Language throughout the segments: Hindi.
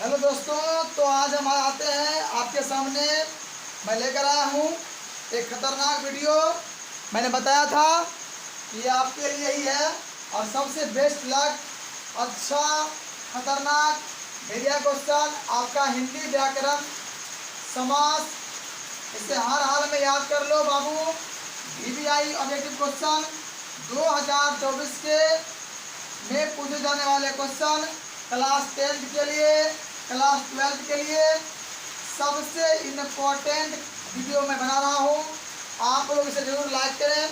हेलो दोस्तों, तो आज हम आते हैं आपके सामने। मैं लेकर आया हूँ एक खतरनाक वीडियो। मैंने बताया था कि ये आपके लिए ही है और सबसे बेस्ट लक अच्छा खतरनाक मीडिया क्वेश्चन आपका हिंदी व्याकरण समास। इसे हर हाल में याद कर लो बाबू। वीवीआई ऑब्जेक्टिव क्वेश्चन 2024 के में पूछे जाने वाले क्वेश्चन क्लास 10th के लिए, क्लास 12th के लिए सबसे इम्पोर्टेंट वीडियो मैं बना रहा हूँ। आप लोग इसे जरूर लाइक करें,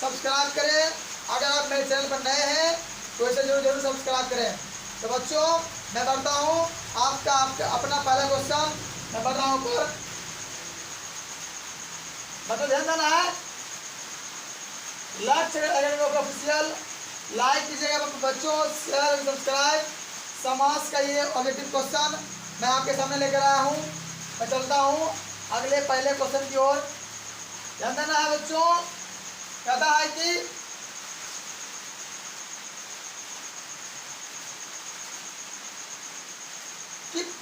सब्सक्राइब करें। अगर आप मेरे चैनल पर नए हैं तो इसे जरूर सब्सक्राइब करें। तो बच्चों, मैं बढ़ता हूँ आपका अपना पहला क्वेश्चन मैं बढ़ रहा हूँ ऊपर। मतलब ध्यान देना है, लक्ष्य एकेडमी ऑफिशियल लाइक कीजिएगा बच्चों, शेयर सब्सक्राइब। समास का ये ऑब्जेक्टिव क्वेश्चन मैं आपके सामने लेकर आया हूँ। मैं चलता हूँ अगले पहले क्वेश्चन की ओर। ध्यान देना है बच्चों। कहता है कि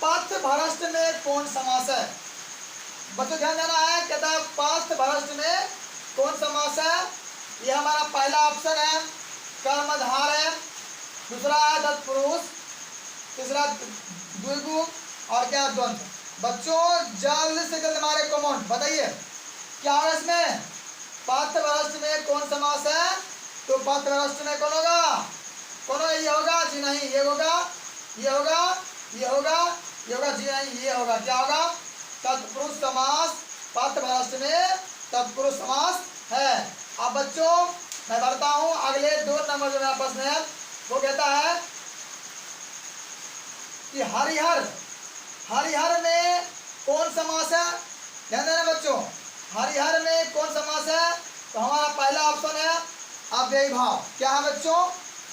पथ भ्रष्ट में कौन समास है। बच्चों ध्यान देना है, कहता है पथ भ्रष्ट में कौन समास है। ये हमारा पहला ऑप्शन है कर्मधार है, दूसरा है तत्पुरुष, तीसरा द्विगु और क्या द्वंद्व। बच्चों जल्द से जल्द हमारे कमेंट बताइए क्या होगा इसमें। पथ भ्रष्ट में कौन समास है, तो पथ भ्रष्ट में कौन होगा, कौन होगा, ये होगा जी नहीं, ये होगा, ये होगा, ये होगा, ये होगा जी नहीं, ये होगा, क्या होगा तत्पुरुष समास। पथ भ्रष्ट में तत्पुरुष समास है। अब बच्चों मैं बढ़ता हूं अगले 2 नंबर जो मेरा प्रश्न है। वो कहता है कि हरिहर, हरिहर में कौन समास है। ध्यान देना बच्चों, हरिहर में कौन समास है। तो हमारा पहला ऑप्शन है अव्ययी भाव। क्या है बच्चों,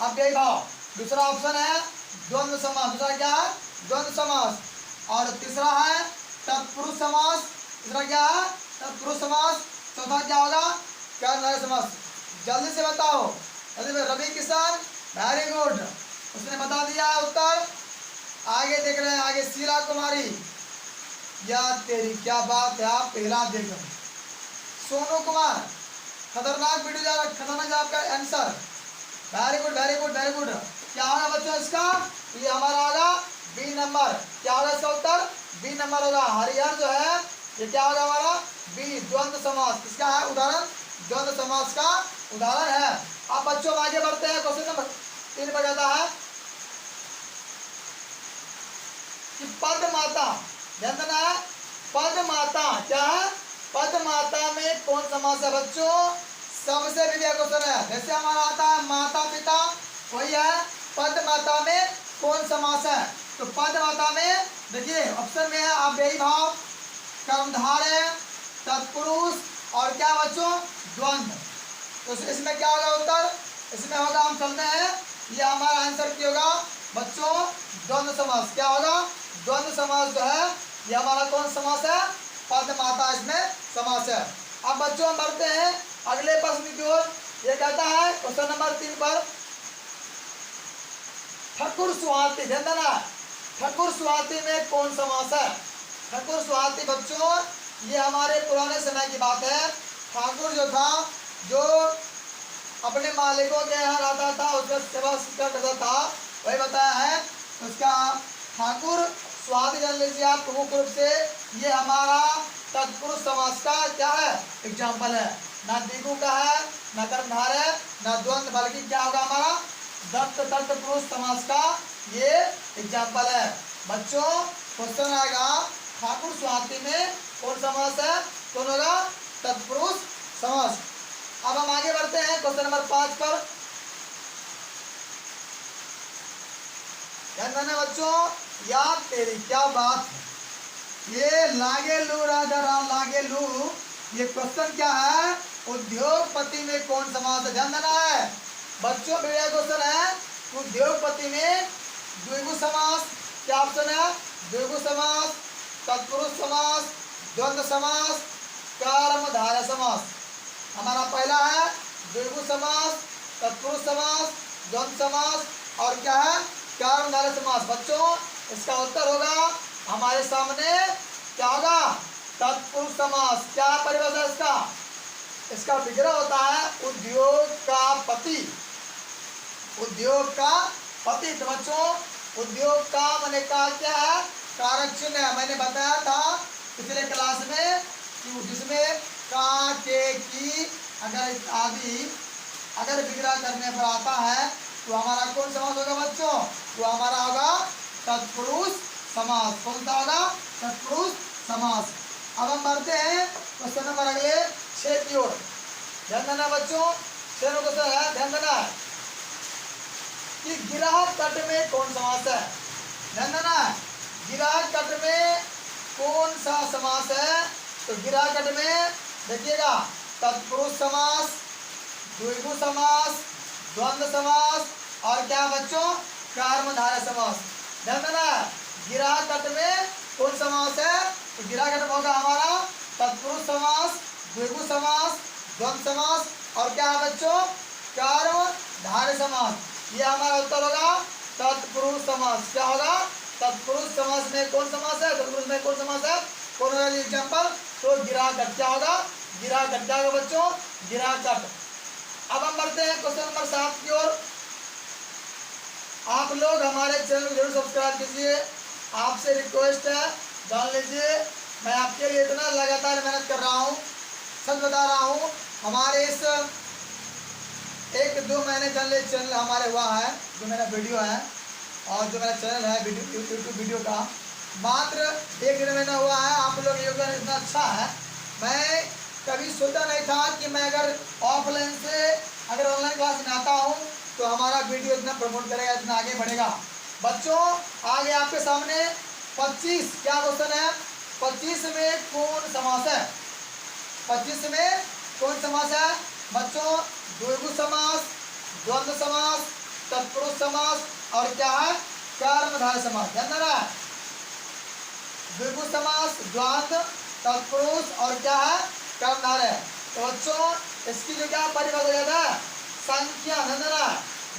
अव्ययी भाव। दूसरा ऑप्शन है द्वंद्व समास। दूसरा क्या है, द्वंद्व समास। और तीसरा है तत्पुरुष समास। तीसरा क्या है, तत्पुरुष समास। चौथा क्या होगा, कर्मधारय समास। जल्दी से बताओ, जल्दी से। रवि किशन वेरी गुड, उसने बता दिया उत्तर। आगे देख रहे हैं, आगे शीला कुमारी, या तेरी क्या बात है, आप पहला देख रहे हैं। सोनू कुमार खतरनाक वीडियो जा रहा, खतरनाक आपका answer. Very good very good very good. क्या होगा बच्चों इसका, ये हमारा होगा बी नंबर। क्या होगा इसका उत्तर, बी नंबर होगा। हरिहर जो है ये क्या होगा हमारा बी, द्वंद्व समास। किसका है उदाहरण, द्वंद्व समास का उदाहरण है। अब बच्चों आगे बढ़ते हैं। क्वेश्चन नंबर 3 पर कहता है कि पद माता, ध्यान देना है, पद माता क्या है, पद माता में कौन समास है बच्चों। सबसे बढ़िया क्वेश्चन है। जैसे हमारा आता है माता पिता, वही है पद माता में कौन समास है। तो पद माता में देखिए ऑप्शन में है अव्ययी भाव, कर्मधारय, तत्पुरुष और क्या बच्चों द्वंद्व। तो इसमें क्या होगा उत्तर, इसमें होगा, हम चलते हैं, ये हमारा आंसर क्या होगा बच्चों, द्वंद्व समास। क्या होगा, द्वंद्व समास जो है ये हमारा कौन समास है, पद माता इसमें समास है। अब बच्चों हम बढ़ते हैं अगले प्रश्न की ओर। ये कहता है क्वेश्चन नंबर 3 पर ठकुर सुहाती, ध्यान देना, ठकुर सुहाती में कौन समास है। ठकुर सुहाती बच्चों ये हमारे पुराने समय की बात है। ठाकुर जो था, जो अपने मालिकों के यहाँ रहता था, उसका सेवा करता था, वही बताया है उसका ठाकुर सुहाती। जान लीजिए आप प्रमुख रूप से ये हमारा तत्पुरुष समास का क्या है एग्जाम्पल है। ना द्विगु का है, ना कर्मधारय है, ना द्वंद्व, बल्कि क्या होगा हमारा दत्त तत्पुरुष समास का ये एग्जाम्पल है। बच्चों क्वेश्चन आएगा ठाकुर सुहाती में कौन समास है, कौन होगा तत्पुरुष समास। अब हम आगे बढ़ते हैं क्वेश्चन नंबर 5 पर। ध्यान देना बच्चों, याद तेरी क्या बात है, ये लागे लू राजा राम लागे लू, ये क्वेश्चन क्या है, उद्योगपति में कौन समास है। ध्यान देना है बच्चों, बढ़िया क्वेश्चन है। उद्योगपति में द्विगु समास, क्या ऑप्शन है, द्विगु समास, तत्पुरुष समास, द्वंद्व समास, कर्मधारय समास। हमारा पहला है द्विगु समास, तत्पुरुष समास, द्वंद्व समास और क्या है कर्मधारय समास। बच्चों इसका उत्तर होगा हमारे सामने क्या होगा, तत्पुरुष समास। क्या परिभाषा है इसका? इसका विग्रह होता है उद्योग का पति। उद्योग का पति। तो बच्चों उद्योग का मैंने कहा क्या है, कारक चिन्ह है। मैंने बताया था पिछले क्लास में कि जिसमें का, के, की अगर आदि अगर विग्रह करने पर आता है तो हमारा कौन समास होगा बच्चों? तो हमारा होगा तत्पुरुष समास। कौन सा होगा? तत्पुरुष समास। अब हम बढ़ते हैं क्वेश्चन नंबर अगले 6 की ओर। ध्यान देना बच्चों, 6 नंबर क्वेश्चन है, ध्यान देना है कि गिराह तट में कौन समास है। ध्यान देना है, गिराह तट में कौन सा समास है? तो गिराह तट में देखिएगा तत्पुरुष समास, द्विगु समास, द्वंद्व समास और क्या बच्चों, कर्मधारय समास। ध्यान देना, गिराह तट में कौन समास है? तो गिराह तट में होगा हमारा तत्पुरुष समास, द्विगु समास, द्वंद्व समास और क्या है बच्चों, कर्मधारय समास। ये हमारा उत्तर होगा तत्पुरुष समास। क्या होगा? तत्पुरुष समास में कौन समास है? तत्पुरुष में कौन समास है? कौन होगा एग्जाम्पल? तो गिराह तट। क्या होगा? गिराह तट। क्या होगा बच्चों? गिराह तट। अब हम बढ़ते हैं क्वेश्चन नंबर 7 की ओर। आप लोग हमारे चैनल को जरूर सब्सक्राइब कीजिए, आपसे रिक्वेस्ट है, जान लीजिए मैं आपके लिए इतना लगातार मेहनत कर रहा हूँ, सच बता रहा हूँ। हमारे इस 1-2 महीने चलने चैनल हमारे हुआ है, जो मेरा वीडियो है और जो मेरा चैनल है यूट्यूब वीडियो का, मात्र 1-1.5 महीना हुआ है। आप लोग योगदान इतना अच्छा है, मैं कभी सोचा नहीं था कि मैं अगर ऑफलाइन से अगर ऑनलाइन क्लास में आता हूँ तो हमारा वीडियो इतना प्रमोट करेगा, इतना आगे बढ़ेगा। बच्चों आगे आपके सामने 25 क्या क्वेश्चन है? 25 में कौन समास है? 25 में कौन समास है बच्चों? द्विगु समास, द्वंद्व समास, तत्पुरुष समास और क्या है, कर्मधारय समास। ध्यान देना, द्विगु समास, द्वंद्व, तत्पुरुष और क्या है, कर्मधारय। तो बच्चों इसकी जो क्या परिभाषा ज्यादा है, संख्या। ध्यान देना,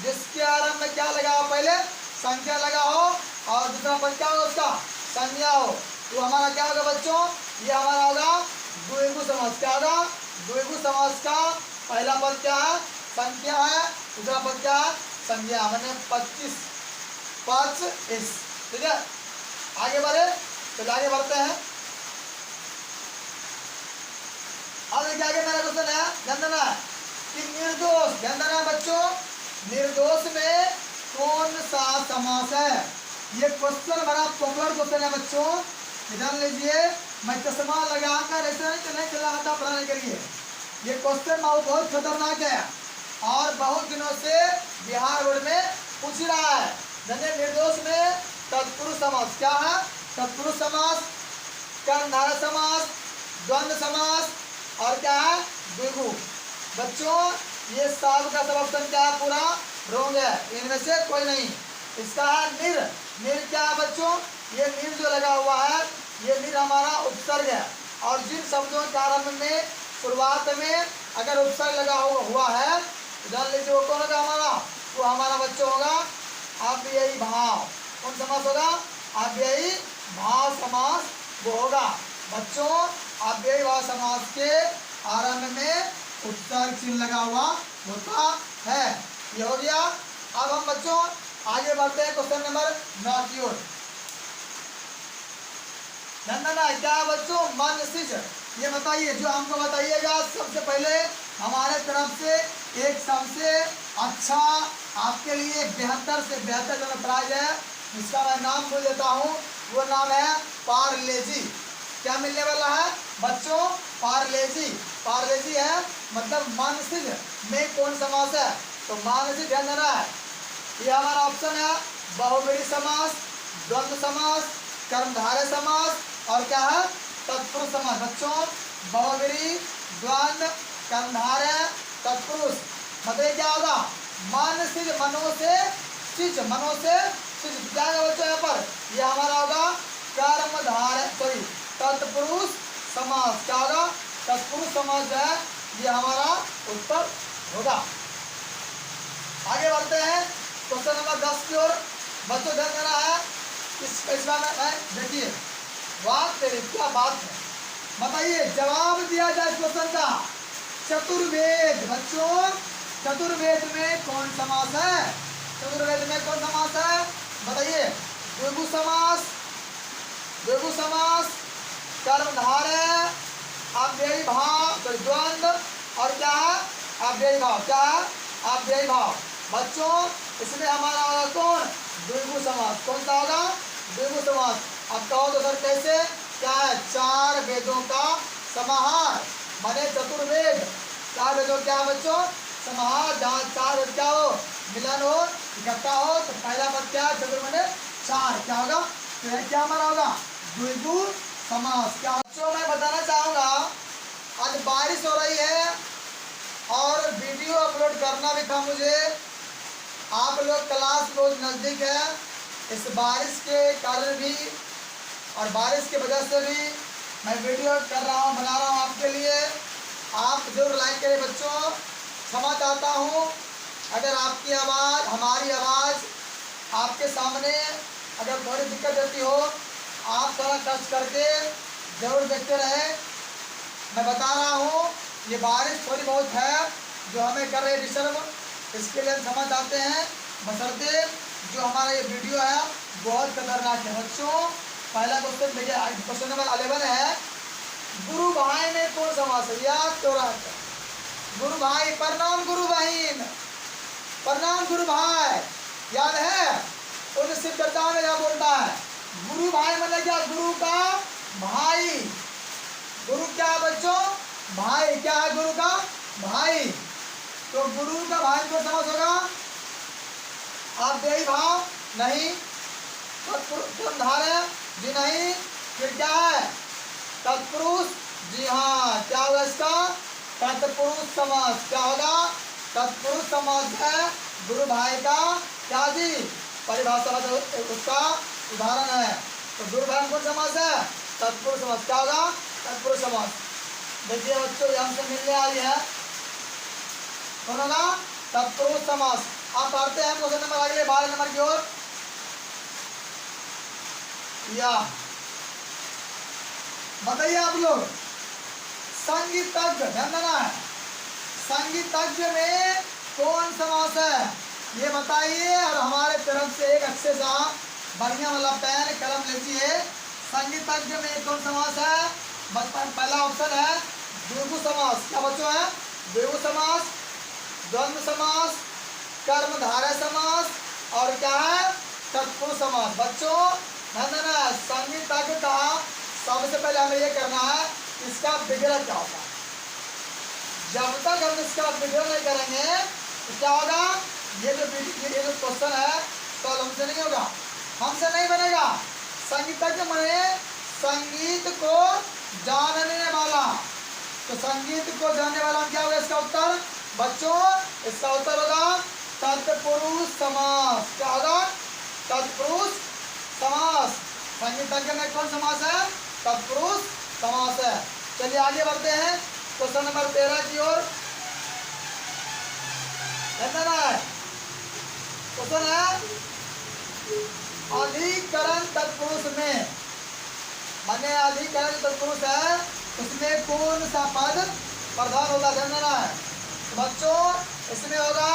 जिसके आरंभ में क्या लगा हो, पहले संख्या लगा हो और दूसरा पद क्या होगा, उसका संज्ञा हो, तो हमारा क्या होगा बच्चों? ये हमारा होगा द्विगु समास। क्या होगा? द्विगु समास का पहला पद क्या है, संख्या है, दूसरा पद क्या है, संज्ञा। मैंने 25 ठीक है। आगे बढ़े, तो आगे बढ़ते हैं। अब देखिए आगे मेरा क्वेश्चन है, ध्यान देना कि निर्दोष। ध्यान देना बच्चों, निर्दोष में कौन सा समास है? ये क्वेश्चन बड़ा पॉपुलर क्वेश्चन है बच्चों, ध्यान लीजिए। मैं चश्मा लगाकर ऐसे नहीं चला आता पढ़ाने के लिए। ये क्वेश्चन बहुत खतरनाक है और बहुत दिनों से बिहार बोर्ड में पूछ रहा है। जैसे निर्दोष में तत्पुरुष समास क्या है? तत्पुरुष समास, कर्मधारय समास, द्वंद्व समास और क्या है, द्विगु। बच्चों ये सब का सब ऑप्शन क्या है, पूरा रॉन्ग है, इनमें से कोई नहीं। इसका है निर। निर क्या है बच्चों? ये निर जो लगा हुआ है, ये निर हमारा उपसर्ग है और जिन शब्दों के आरंभ में शुरुआत में अगर उपसर्ग लगा हुआ है तो जान लीजिए वो कौन होगा हमारा? वो हमारा बच्चों होगा अव्ययी भाव। कौन समास होगा? अव्ययी भाव समास वो होगा बच्चों। अव्ययी भाव समास के आरंभ में उपसर्ग चिन्ह लगा हुआ होता है। ये हो गया। अब हम बच्चों आगे बढ़ते हैं क्वेश्चन नंबर 9 की ओर। क्या बच्चों? मनसिज। ये बताइए, जो हमको बताइएगा सबसे पहले हमारे तरफ से एक सबसे अच्छा आपके लिए बेहतर से बेहतर जो प्राइज है, जिसका मैं नाम बोल देता हूँ, वो नाम है पार्लेजी। क्या मिलने वाला है बच्चों? पार्लेजी। पार्लेजी है मतलब मानसिक में कौन समास है? तो मानसिक ध्यान देना है। ये हमारा ऑप्शन है बहुव्रीहि समास, द्वंद्व समास, कर्मधारय समास और क्या है, तत्पुरुष समास। बच्चों बहुव्रीहि, द्वंद्व, कर्मधारय, तत्पुरुष मतलब क्या होगा? मन सिज, मनो से सिज, मनो से सिज। क्या है बच्चों यहाँ पर? ये हमारा होगा कर्मधारय सॉरी तत्पुरुष समास। क्या होगा? तत्पुरुष समास है, ये हमारा उत्तर होगा। आगे बढ़ते हैं क्वेश्चन नंबर 10 की ओर। बच्चों ध्यान देना है इस बार मैं देखिए, बात तेरी क्या बात है, बताइए जवाब दिया जाए इस क्वेश्चन का। चतुर्वेद बच्चों, चतुर्वेद में कौन समास है? चतुर्वेद में कौन समास है बताइए? द्विगु समास, द्विगु समास, कर्मधारय, अव्ययी भाव, द्वंद्व, और क्या है? अव्ययी भाव। क्या है? अव्ययी भाव। बच्चों इसमें हमारा होगा कौन? द्विगु समास। कौन सा होगा? द्विगु समास। अब कहो तो सर कैसे? क्या है? चार वेदों का समाहार माने चतुर्वेद। चार वेदों क्या है बच्चों? समाहार। जहाँ चार वेद क्या हो? मिलन हो, इकट्ठा हो, तो पहला पद क्या है? चतुर माने चार। क्या होगा? तो यह क्या हमारा होगा? द्विगु समास। क्या बच्चों मैं बताना चाहूंगा, आज बारिश हो रही है और वीडियो अपलोड करना भी था मुझे। आप लोग क्लास बहुत नज़दीक है, इस बारिश के कारण भी और बारिश की वजह से भी मैं वीडियो कर रहा हूँ, बना रहा हूँ आपके लिए। आप जरूर लाइक करें बच्चों। क्षमा चाहता हूँ अगर आपकी आवाज़, हमारी आवाज़ आपके सामने अगर थोड़ी दिक्कत देती हो। आप थोड़ा कष्ट करके ज़रूर देखते रहे। मैं बता रहा हूँ ये बारिश थोड़ी बहुत है जो हमें कर रही डिस्टर्ब, इसके लिए हम क्षमा चाहते हैं। बशर्ते जो हमारा ये वीडियो है बहुत खतरनाक है बच्चों। पहला क्वेश्चन देखिए, क्वेश्चन नंबर 11 है, गुरु भाई में कौन समास है? याद तो रहा है। गुरु भाई, प्रणाम गुरु बहन, प्रणाम गुरु भाई, याद है? उन शिव चर्चा में क्या बोलता है? गुरु भाई मतलब क्या? गुरु का भाई। गुरु क्या है बच्चों? भाई। क्या है गुरु का? भाई। तो गुरु का भाई को समास होगा? अव्ययी भाव नहीं, कर्मधारय जी नहीं, फिर क्या है? तत्पुरुष जी हाँ। क्या होगा इसका? तत्पुरुष समास। क्या होगा? तत्पुरुष समास है गुरु भाई का। क्या जी? परिभाषा उसका उदाहरण है। तो गुरु भाई कौन समास है? तत्पुरुष समास। क्या होगा? तत्पुरुष समास। देखिए बच्चों यहाँ से मिलने आई है, कौन होगा? तत्पुरुष समास। आप पढ़ते हैं क्वेश्चन नंबर अगले 12 नंबर की ओर। या बताइए आप लोग, संगीतज्ञ, ध्यान देना है, संगीतज्ञ में कौन समास है ये बताइए। और हमारे तरफ से एक अच्छे सा बढ़िया वाला पेन कलम लीजिए। संगीतज्ञ में कौन समास है? पहला ऑप्शन है द्विगु समास। क्या बच्चों है? द्विगु समास, द्वंद्व समास, कर्मधारय समास, और क्या है? तत्पुरुष समास। बच्चों ध्यान देना है, संगीतज्ञ का सबसे पहले हमें ये करना है इसका विग्रह क्या होता है। जब तक हम इसका विग्रह नहीं करेंगे तो क्या होगा? ये जो क्वेश्चन है तो हमसे नहीं होगा, हमसे नहीं बनेगा। संगीतज्ञ माने संगीत को जानने वाला। तो संगीत को जानने वाला क्या होगा इसका उत्तर? बच्चों इसका उत्तर होगा तत्पुरुष समास। क्या होगा? तत्पुरुष समास। संगीतज्ञ में कौन समास है? तत्पुरुष समास है। चलिए आगे बढ़ते हैं क्वेश्चन नंबर 13 की ओर। क्वेश्चन है अधिकरण तत्पुरुष में, माने अधिकरण तत्पुरुष है उसमें कौन सा पद प्रधान होता है? ध्यान है बच्चों, इसमें होगा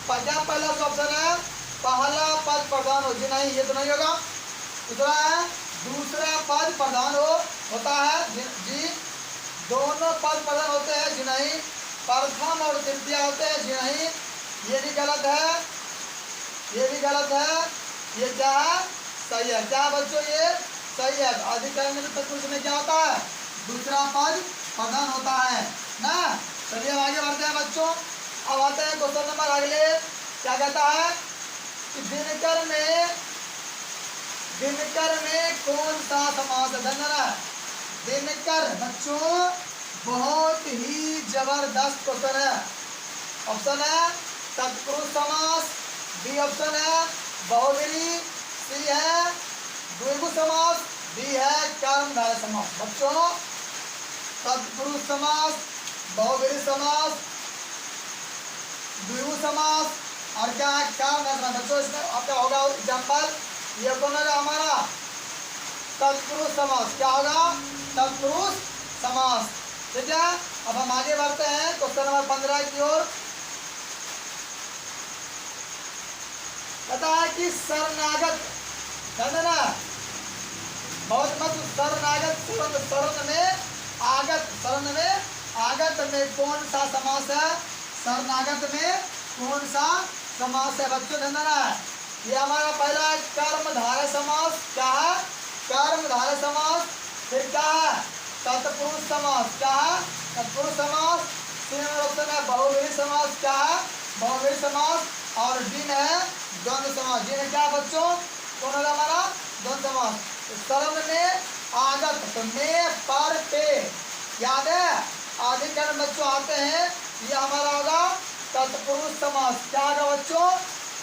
क्या? पहला ऑप्शन है पहला पद प्रधान हो जी नहीं, ये तो नहीं होगा। दूसरा है दूसरा पद प्रधान होता है जी, दोनों पद प्रधान होते हैं जी नहीं। प्रथम और तृतीय होते हैं जी नहीं, ये भी गलत है, ये भी गलत है। ये क्या है? सही है। क्या बच्चों? ये सही है। अधिकरण में तत्पुरुष में क्या होता है? दूसरा पद प्रधान होता है ना। चलिए हम आगे बढ़ते हैं बच्चों। अब आते हैं क्वेश्चन नंबर अगले। क्या कहता है कि दिनकर में कौन सा समास है? धन्यवाद। दिनकर बच्चों बहुत ही जबरदस्त क्वेश्चन है। ऑप्शन है तत्पुरुष समास, बी ऑप्शन है बहुव्रीहि, सी है द्विगु समास, डी है कर्मधारय समास। बच्चों तत्पुरुष समास, बहुव्रीहि समास, द्विगु समास और क्या है? कर्मधारय समास। बच्चों इसमें आपका होगा एग्जाम्पल ये कौन होगा हमारा तत्पुरुष समास। क्या होगा? तत्पुरुष समास। ठीक है, अब हम आगे बढ़ते हैं क्वेश्चन नंबर 15 की ओर। पता है कि शरणागत है ना, बहुत मत शरणागत शरण में आगत में कौन सा समास है? शरणागत में कौन सा समास है बच्चों? ध्यान देना है। ये हमारा पहला कर्मधारय समास। क्या है? कर्मधारय समास। फिर क्या है? तत्पुरुष समास। क्या है? तत्पुरुष समास। ऑप्शन है बहुव्रीहि समास। क्या है? बहुव्रीहि समास। और डी में है द्वंद्व समास। डी में क्या बच्चों? कौन होगा हमारा? द्वंद्व समास। शरण में आगत, तो में पर पे याद है अधिकरण बच्चों आते हैं, ये हमारा होगा तत्पुरुष समास। क्या होगा बच्चों?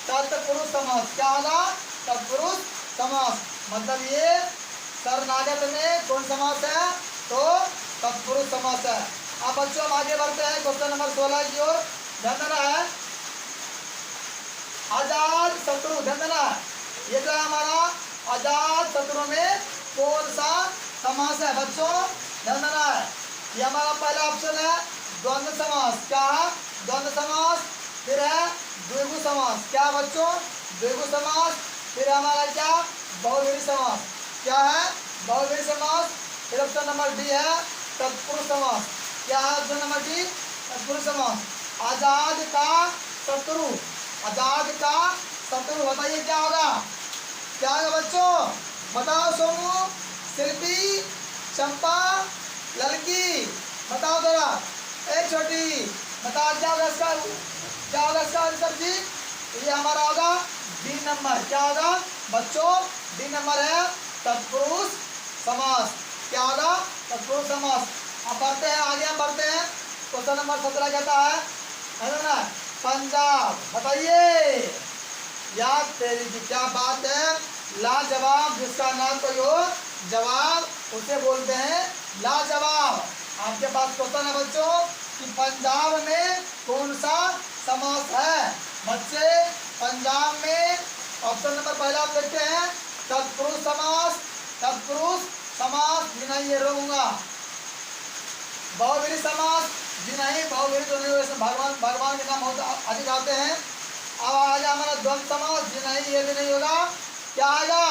तत्पुरुष समास। क्या होगा? तत्पुरुष समास। मतलब ये शरणागत में कौन समास है? तो तत्पुरुष समास है। अब बच्चों हम आगे बढ़ते हैं क्वेश्चन नंबर 16 की ओर। ध्यान देना है। अजात शत्रु, ध्यान देना है। ये जो है हमारा अजात शत्रु में कौन सा समास है बच्चों? ध्यान देना है। ये हमारा पहला ऑप्शन है द्वंद्व समास। क्या है? द्वंद्व समास। फिर है द्विगु समास। क्या बच्चों? द्विगु समास। फिर हमारा क्या? बहुव्रीहि समास। क्या है? बहुव्रीहि समास। फिर ऑप्शन नंबर डी है तत्पुरुष समास। क्या है ऑप्शन नंबर डी? तत्पुरुष समास। आजाद का शत्रु, आजाद का शत्रु बताइए क्या होगा? क्या होगा बच्चों? बताओ सोनू, शिल्पी, चंपा, लड़की, बताओ जरा। एक छोटी बताओ क्या होगा इसका? क्या होगा इसका आंसर जी? ये हमारा होगा डी नंबर। क्या होगा बच्चों? डी नंबर है तत्पुरुष समास। क्या होगा? तत्पुरुष समास। अब बढ़ते हैं आगे, हम बढ़ते हैं क्वेश्चन नंबर 17 कहता है ना पंजाब। बताइए यार तेरी की क्या बात है, लाजवाब। जिसका नाम कोई हो जवाब उसे बोलते हैं लाजवाब। आपके पास क्वेश्चन है बच्चों कि पंजाब में कौन सा समास है? बच्चे पंजाब में ऑप्शन नंबर पहला आप देखते हैं तत्पुरुष समास। तत्पुरुष समास जी नहीं, ये रहूंगा। बहुव्रीहि समास जी नहीं, बहुव्रीहि तो नहीं, वैसे भगवान के नाम बहुत अधिक आते हैं। अब आ गया हमारा द्वंद्व समास जी नहीं, ये भी नहीं होगा। क्या आएगा?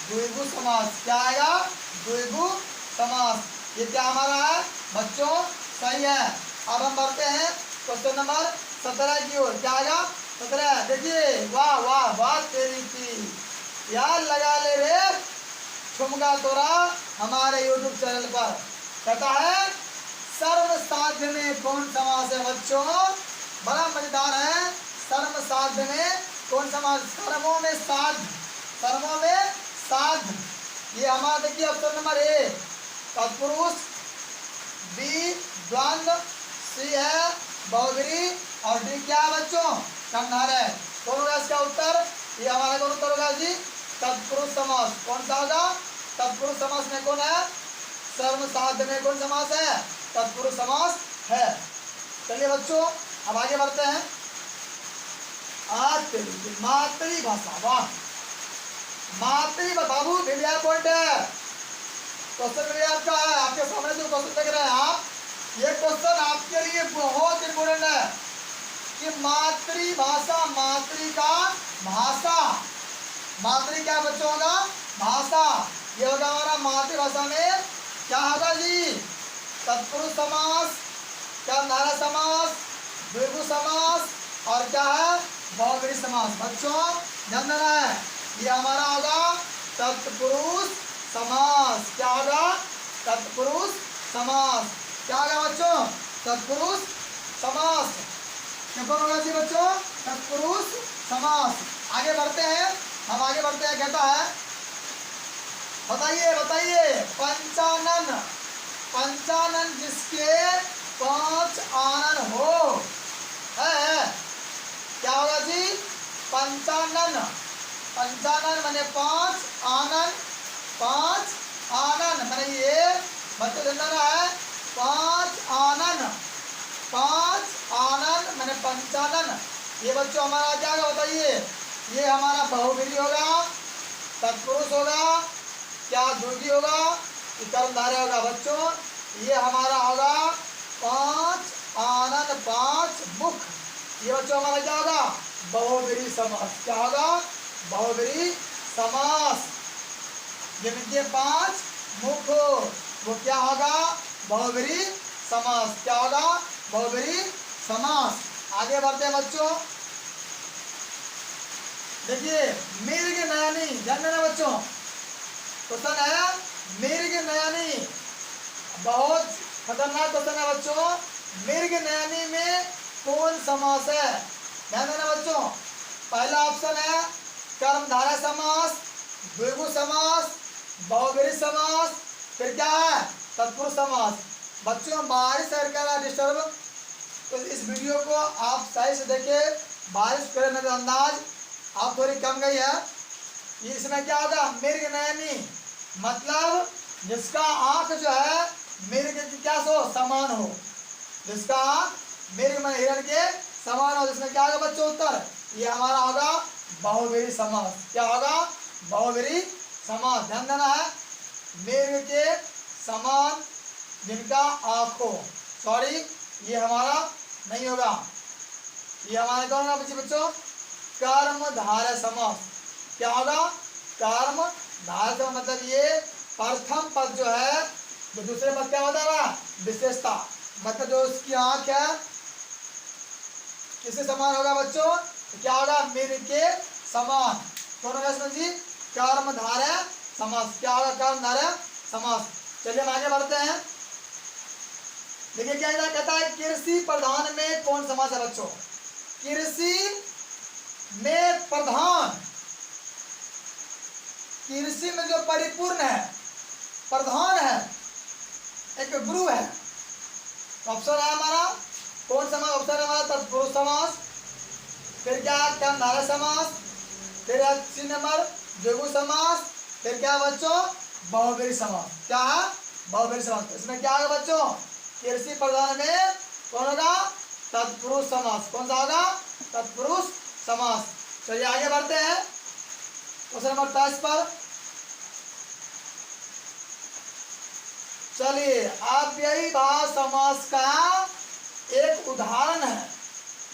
द्विगु समास। क्या आएगा? द्विगु समास। ये क्या हमारा है बच्चों? सही है। अब हम बढ़ते हैं क्वेश्चन नंबर 17 की ओर। क्या आएगा? 17 देखिए। वाह वाह वाह तेरी की यार, लगा ले रे ठुमका तोरा हमारे YouTube चैनल पर। कहता है सर्व साध्य में कौन समास है बच्चों? बड़ा मजेदार है। सर्व साध्य में कौन समास? सर्वों में साध, सर्वों में साध। ये हमारा देखिए ऑप्शन नंबर ए तत्पुरुष, बी द्वंद्व, सी है बहुव्रीहि और डी क्या है बच्चों? कंधार है। कौन होगा इसका उत्तर? ये हमारा कौन उत्तर होगा जी? तत्पुरुष समास। कौन सा होगा? तत्पुरुष समास में कौन है? सर्व साध्य में कौन समास है? तत्पुरुष समास है। चलिए बच्चों अब आगे बढ़ते हैं। मातृभाषा। वाह मातृभाषा बाबू ढिलिया पॉइंट है। क्वेश्चन भी आपका है, आपके सामने जो क्वेश्चन देख रहे हैं आप, ये क्वेश्चन आपके लिए बहुत इंपोर्टेंट है कि मातृभाषा, मातृ का भाषा, मातृ क्या बच्चों होगा? भाषा। ये होगा हमारा मातृभाषा में क्या होगा जी? तत्पुरुष समास, कर्मधारय समास, द्विगु समास और क्या है? बहुव्रीहि समास। बच्चों ध्यान देना है, ये हमारा होगा तत्पुरुष समास। क्या होगा? तत्पुरुष समास। क्या होगा बच्चों? तत्पुरुष समास। कौन होगा जी बच्चों? तत्पुरुष समास। आगे बढ़ते हैं, हम आगे बढ़ते हैं। कहता है बताइए बताइए पंचानन, पंचानन जिसके 5 आनन हो है। क्या होगा जी? पंचानन। पंचानन माने 5 आनन, 5 आनन माने ये बच्चों देना है 5 आनन, 5 आनन माने पंचानन। ये बच्चों हमारा क्या होगा बताइए? ये हमारा बहुव्रीहि होगा। तत्पुरुष होगा, क्या द्विगु होगा, कि कर्मधारय होगा बच्चों। ये हमारा होगा 5 आनन 5 मुख। ये बच्चों हमारा क्या होगा, बहुब्रीहि समास। क्या होगा, बहुब्रीहि समास। जिनके 5 मुख हो वो क्या होगा, बहुब्रीहि समास। क्या होगा, बहुब्रीहि समास। आगे बढ़ते हैं बच्चों। देखिए मृग नयनी, ध्यान देना बच्चों, क्वेश्चन है मृग नयनी, बहुत खतरनाक क्वेश्चन है बच्चों। मृग नयनी में कौन समास है, ध्यान देना बच्चों। पहला ऑप्शन है कर्मधारय समास, द्विगु समास, बहुब्रीहि समास, फिर क्या है, तत्पुरुष समास। बच्चों बारिश है डिस्टर्ब, तो इस वीडियो को आप सही से देखिए। बारिश करे नजरअंदाज, आप थोड़ी कम गई है। इसमें क्या होगा, मृग नयनी, मतलब जिसका आंख जो है मृग की क्या सो समान हो, जिसका आंख मृग में हिरण के समान हो, जिसमें क्या होगा बच्चों उत्तर, ये हमारा होगा बहुब्रीहि समास। क्या होगा, बहुब्रीहि समास। ध्यान देना है, मृग के समान जिनका आंख हो, सॉरी ये हमारा नहीं होगा, ये हमारा कौन होगा बच्चों, कर्मधारय समास। क्या होगा, कर्मधारय समास, मतलब ये प्रथम पद जो है, जो दूसरे पद क्या होता है, विशेषता, मतलब जो उसकी आंख है किससे समान होगा बच्चों, तो क्या होगा, मृग के समान। कौन होगा इसमें जी, कर्मधारय समास। क्या होगा, कर्मधारय समास। चलिए हम आगे बढ़ते हैं। देखिए क्या कहता है, कृषि प्रधान में कौन समास है बच्चों, कृषि में प्रधान, कृषि में जो परिपूर्ण है, प्रधान है, एक गुरु है। ऑप्शन है हमारा कौन समास, ऑप्शन है हमारा तत्पुरुष समास, फिर क्या कर्मधारय समास, फिर सी नंबर द्विगु समास, फिर क्या बच्चों, बहुब्रीहि समास। क्या है, बहुब्रीहि समास। इसमें क्या होगा बच्चों, कृषि प्रधान में कौन होगा, तत्पुरुष समास। कौन सा होगा, तत्पुरुष समास। चलिए आगे बढ़ते हैं क्वेश्चन नंबर 10 पर। चलिए अव्ययीभाव समास का एक उदाहरण है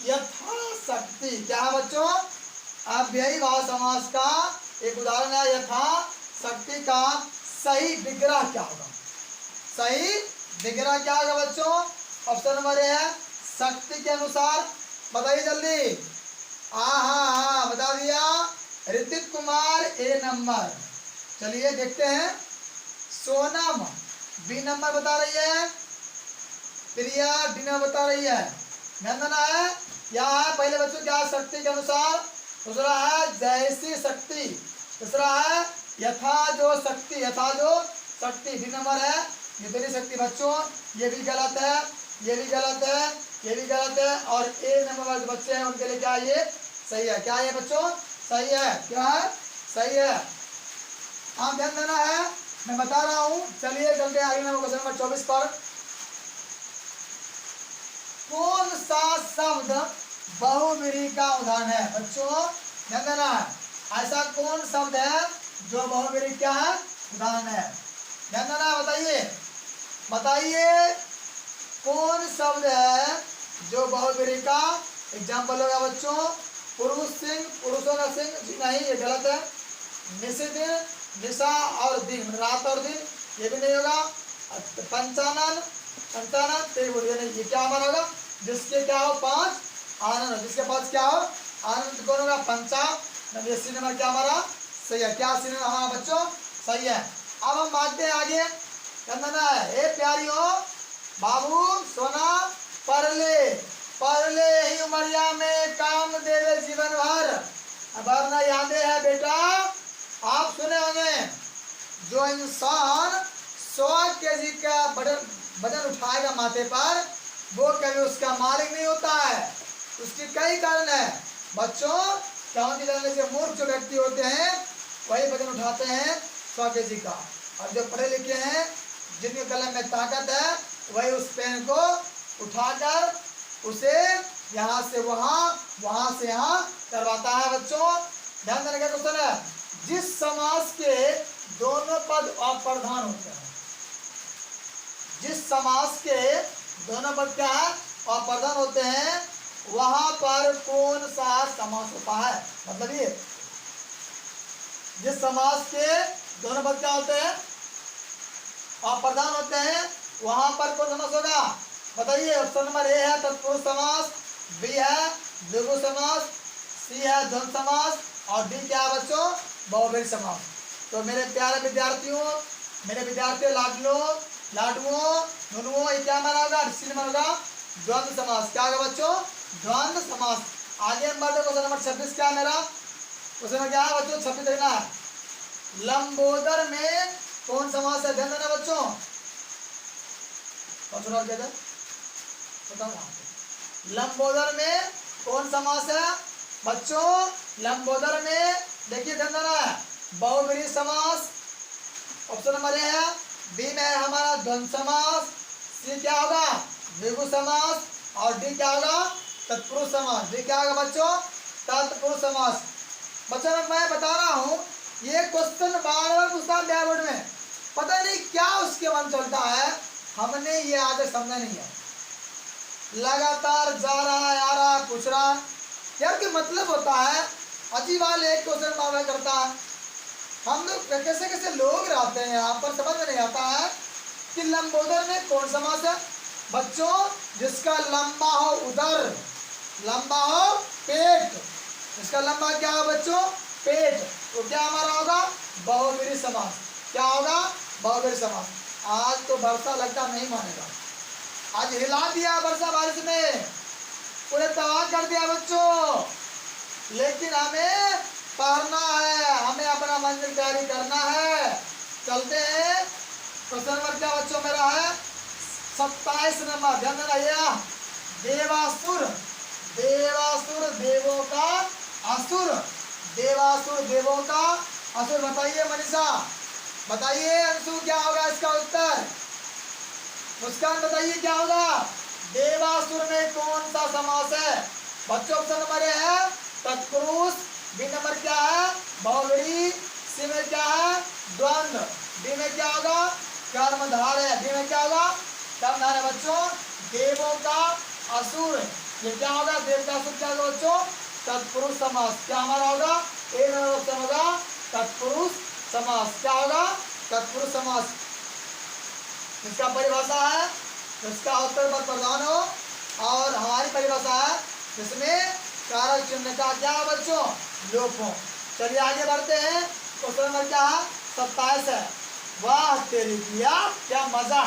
यथाशक्ति। क्या है बच्चों, अव्ययीभाव समास का एक उदाहरण है यथाशक्ति का सही विग्रह क्या होगा, सही विग्रह क्या होगा बच्चों। ऑप्शन नंबर ए है शक्ति के अनुसार, बताइए जल्दी। हाँ बता दिया ऋतिक कुमार ए नंबर। चलिए देखते हैं, सोनम बी नंबर बता रही है, प्रिया डी नंबर बता रही है। ध्यान है, यहाँ है पहले बच्चों क्या, शक्ति के अनुसार, दूसरा है जैसी शक्ति, तीसरा है यथा जो शक्ति, यथा जो शक्ति बी नंबर है। जितनी शक्ति बच्चों ये भी गलत है, ये भी गलत है, ये भी गलत है, और ए नंबर वाले बच्चे हैं उनके लिए क्या ये सही है। क्या ये बच्चों सही है, क्या है सही है। आप ध्यान देना है, मैं बता रहा हूं। चलिए चलते हैं आगे क्वेश्चन नंबर 24 पर। कौन सा शब्द बहुब्रीहि का उदाहरण है बच्चों, ध्यान देना है। ऐसा कौन शब्द है जो बहुब्रीहि क्या है, उदाहरण है, ध्यान देना है। बताइए बताइए कौन शब्द है जो बहुब्रीहि का एग्जाम्पल होगा बच्चों। पुरुष सिंह, पुरुषों का सिंह जी नहीं, ये गलत है। निशिदिन, निशा और दिन, रात और दिन, ये भी नहीं होगा। पंचानन, पंचानन त्रिभुज, ये नहीं, ये क्या हमारा होगा, जिसके क्या हो 5 आनंद, जिसके पास क्या हो आनंद, कौन होगा, पंचा। ये सी नंबर क्या हमारा सही है। क्या सी नंबर हमारा बच्चों सही है। अब हम भागते हैं आगे, कहना है ए प्यारियों बाबू सोना पढ़ ले ही उमरिया में काम देवे जीवन भर। वरना यादें है बेटा, आप सुने होंगे, जो इंसान 100 केजी का वजन उठाएगा माथे पर, वो कभी उसका मालिक नहीं होता है। उसके कई कारण है बच्चों, क्योंकि जानने से मूर्ख जो व्यक्ति होते हैं वही वजन उठाते हैं 100 केजी का, और जो पढ़े लिखे हैं जिनके कलम में ताकत है वही उस पेन को उठाकर उसे यहाँ से वहाँ, वहाँ से यहाँ करवाता है बच्चों। ध्यान देने का क्वेश्चन है। जिस समास के दोनों पद अप्रधान होते हैं, जिस समास के दोनों पद क्या है अप्रधान होते हैं, वहां पर कौन सा समास होता है। मतलब ये जिस समास के दोनों पद क्या होते हैं अप्रधान होते हैं, वहां पर कौन समास होगा बताइए। ऑप्शन नंबर ए है तत्पुरुष समास, बी है द्विगु समास, सी है द्वंद्व समास और डी क्या है बच्चों बहुव्रीहि समास। तो मेरे प्यारे विद्यार्थियों, मेरे विद्यार्थी लाडुओं नुनुओं, ये क्या माना होगा सी माना होगा द्वंद्व समास। क्या होगा बच्चों द्वंद्व समास। आगे हम बढ़ते क्वेश्चन नंबर 26 क्या है मेरा क्वेश्चन क्या है बच्चों 26 देखना है। लंबोदर में कौन समास है, ध्यान देना बच्चों। लंबोदर में कौन समास है बच्चों, लंबोदर में देखिए ध्यान देना है बहुव्रीहि समास ऑप्शन नंबर ए है, बी में है हमारा द्वंद्व समास, सी क्या होगा द्विगु समास और डी क्या होगा तत्पुरुष समास। डी क्या होगा बच्चों तत्पुरुष समास। बच्चों मैं बता रहा हूँ ये क्वेश्चन बार बार पूछता है बोर्ड में, पता नहीं क्या उसके मन चलता है, हमने ये आगे समझा नहीं है, लगातार जा रहा है आ रहा है पूछ रहा है यार कि मतलब होता है अजीब वाले एक क्वेश्चन बार बार करता है। हम लोग कैसे कैसे लोग रहते हैं यहाँ पर, समझ में नहीं आता है कि लंबोदर में कौन समास है बच्चों, जिसका लंबा हो उदर, लंबा हो पेट, इसका लंबा क्या है बच्चों पेट, तो क्या हमारा होगा बहुव्रीहि समास। क्या होगा बहुव्रीहि समास। आज तो वर्षा लगता नहीं मानेगा, आज हिला दिया वर्षा बारिश में, पूरे तबाह कर दिया बच्चों, लेकिन हमें पढ़ना है, हमें अपना मंजिल तैयारी करना है। चलते हैं क्वेश्चन नंबर क्या बच्चों मेरा है 27 नंबर, ध्यान देना। देवासुर, देवासुर देवों का असुर, देवासुर देवों का असुर। बताइए मनीषा, बताइए अंशु क्या होगा इसका उत्तर, मुस्कान बताइए क्या होगा। देवासुर में कौन सा समास है बच्चों, ऑप्शन नंबर ए है तत्पुरुष, बी नंबर क्या है बहुव्रीहि, सी में क्या है द्वंद्व, डी में क्या होगा कर्मधारय, डी में क्या होगा कर्मधारय। बच्चों देवों का असुर ये क्या होगा, देव का असुर क्या होगा बच्चों तत्पुरुष समास। क्या हमारा होगा ए नंबर ऑप्शन होगा तत्पुरुष समास। क्या होगा तत्पुरुष समास। इसका परिभाषा है इसका उत्तर पर प्रदान हो और हमारी परिभाषा है जिसमें कारक चिन्ह का क्या है बच्चों लोप हो। चलिए आगे बढ़ते हैं क्वेश्चन नंबर क्या है 27 है। वाह तेरी किया क्या मजा,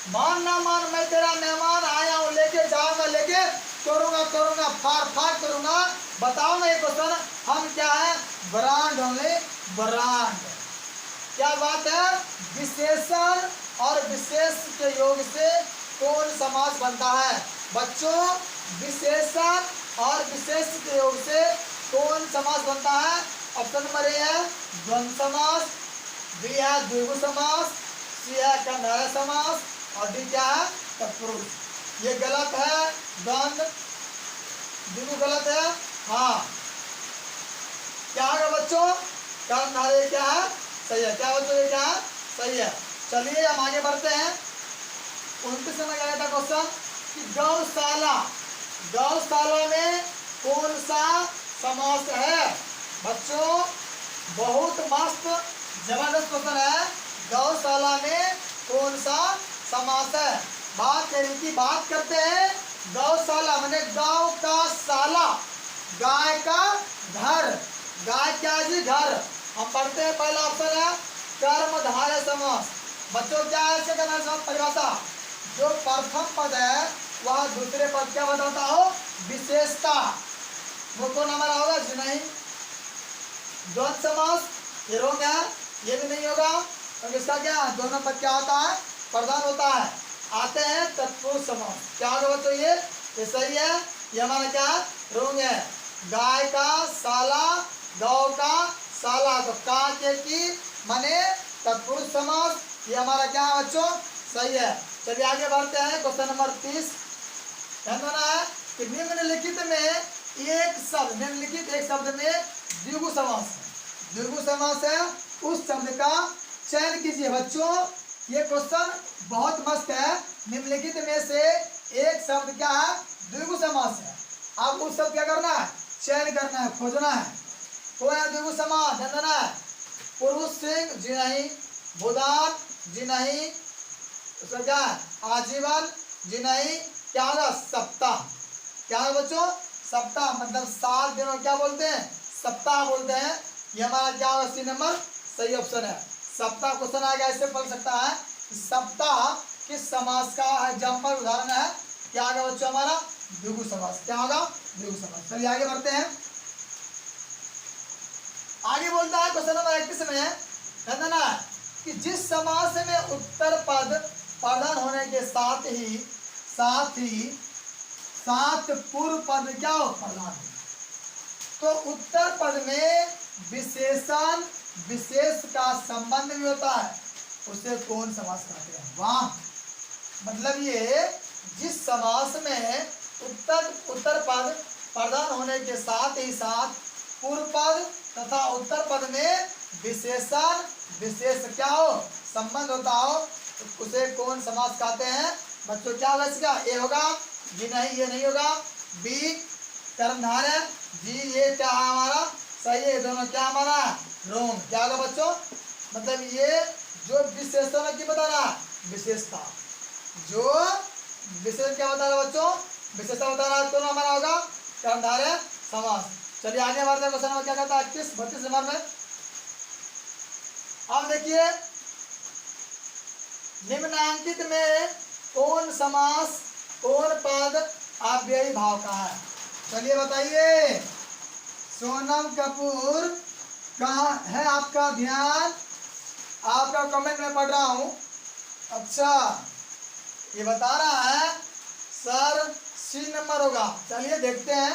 मान ना मान मैं तेरा मेहमान आया हूँ, लेके जाऊंगा लेके तोड़ूंगा तोड़ूंगा फाड़ फाड़ करूंगा। बताओ ना ये क्वेश्चन हम क्या है ब्रांड होंगे, ब्रांड क्या बात है। विशेषण और विशेष के योग से कौन समास बनता है बच्चों, विशेषण और विशेष के योग से कौन समास बनता है। ऑप्शन नंबर ए है द्वंद्व समास, बी है द्विगु समास, सी है कर्मधारय समास और डी क्या है तत्पुरुष। ये गलत है, द्वंद्व द्विगु गलत है। हाँ क्या होगा बच्चों कर्मधारय क्या है सही है। क्या बच्चों ये क्या है सही है। चलिए हम आगे बढ़ते हैं 29 में क्या था क्वेश्चन कि गौशाला, गौशाला में कौन सा समास है बच्चों। बहुत मस्त जबरदस्त क्वेश्चन है। गौशाला में कौन सा समास है। बात करते हैं गौशाला माने गांव का शाला, गाय का घर, गाय क्या जी घर। हम पढ़ते हैं पहला ऑप्शन है कर्मधारय समास। बच्चों क्या है इसका समास परिभाषा, जो प्रथम पद है वह दूसरे पद क्या बताता हो विशेषता। वो कौन हमारा होगा जी नहीं। द्वंद्व समास ये रोग है, ये भी नहीं होगा क्योंकि इसका क्या दोनों पद क्या होता है प्रधान होता है। आते हैं तत्पुरुष समास। क्या होगा बच्चों ये सही है। ये हमारा क्या रोग है गाय का साला, गौ का साला, तो का के की माने तत्पुरुष समास। ये हमारा क्या है बच्चों सही है। चलिए आगे बढ़ते हैं क्वेश्चन नंबर 30। ध्यान देना है कि निम्नलिखित में एक शब्द, निम्नलिखित एक शब्द में द्विगु समास है। द्विगु समास है उस शब्द का चयन कीजिए। बच्चों ये क्वेश्चन बहुत मस्त है। निम्नलिखित में से एक शब्द क्या है? द्विगु समास है। आप उस शब्द क्या करना है? चयन करना है, खोजना है। कौन है द्विगु समास? ध्यान है। पुरुष सिंह जी नहीं, भूदान जी नहीं, उसका क्या है? आजीवन जी नहीं, क्या होगा? सप्ताह। क्या है बच्चों? सप्ताह मतलब 7 दिनों क्या बोलते हैं? सप्ताह बोलते हैं। ये हमारा क्या होगा? सी नंबर सही ऑप्शन है। सप्ताह क्वेश्चन आ गया, इससे पढ़ सकता है सप्ताह किस समास का एग्जाम्पल उदाहरण है? क्या होगा बच्चों? हमारा द्विगु समास। क्या होगा? द्विगु समास। चलिए आगे बढ़ते हैं। आगे बोलता है क्वेश्चन नंबर 31 में, कहना है कि जिस समास में उत्तर पद प्रधान होने के साथ पूर्व पद क्या हो? प्रधान हो, तो उत्तर पद में विशेषण विशेष का संबंध भी होता है, उसे कौन समास कहते हैं? वाह, मतलब ये जिस समास में उत्तर पद प्रधान होने के साथ ही साथ पूर्व पद तथा उत्तर पद में विशेषण विशेष क्या हो? संबंध होता हो, तो उसे कौन समास कहते हैं? बच्चों क्या होगा इसका? ए होगा, जी नहीं, ये नहीं होगा, बी कर्मधारय, जी ये क्या है हमारा? सही है, दोनों क्या हमारा? रोंग। क्या होगा बच्चों? मतलब ये जो विशेषण की बता रहा, विशेषता, जो विशेषण क्या बता रहा बच्चों? विशेषता बता रहा, तो हमारा होगा कर्मधारय समास। चलिए आगे बढ़ते हैं। क्वेश्चन नंबर क्या कहता है? 32 नंबर में अब देखिए, निम्नांकित में कौन समास कौन पद अव्ययी भाव का है? चलिए बताइए। सोनम कपूर कहाँ है? आपका ध्यान, आपका कमेंट में पढ़ रहा हूं। अच्छा, ये बता रहा है सर सी नंबर होगा। चलिए देखते हैं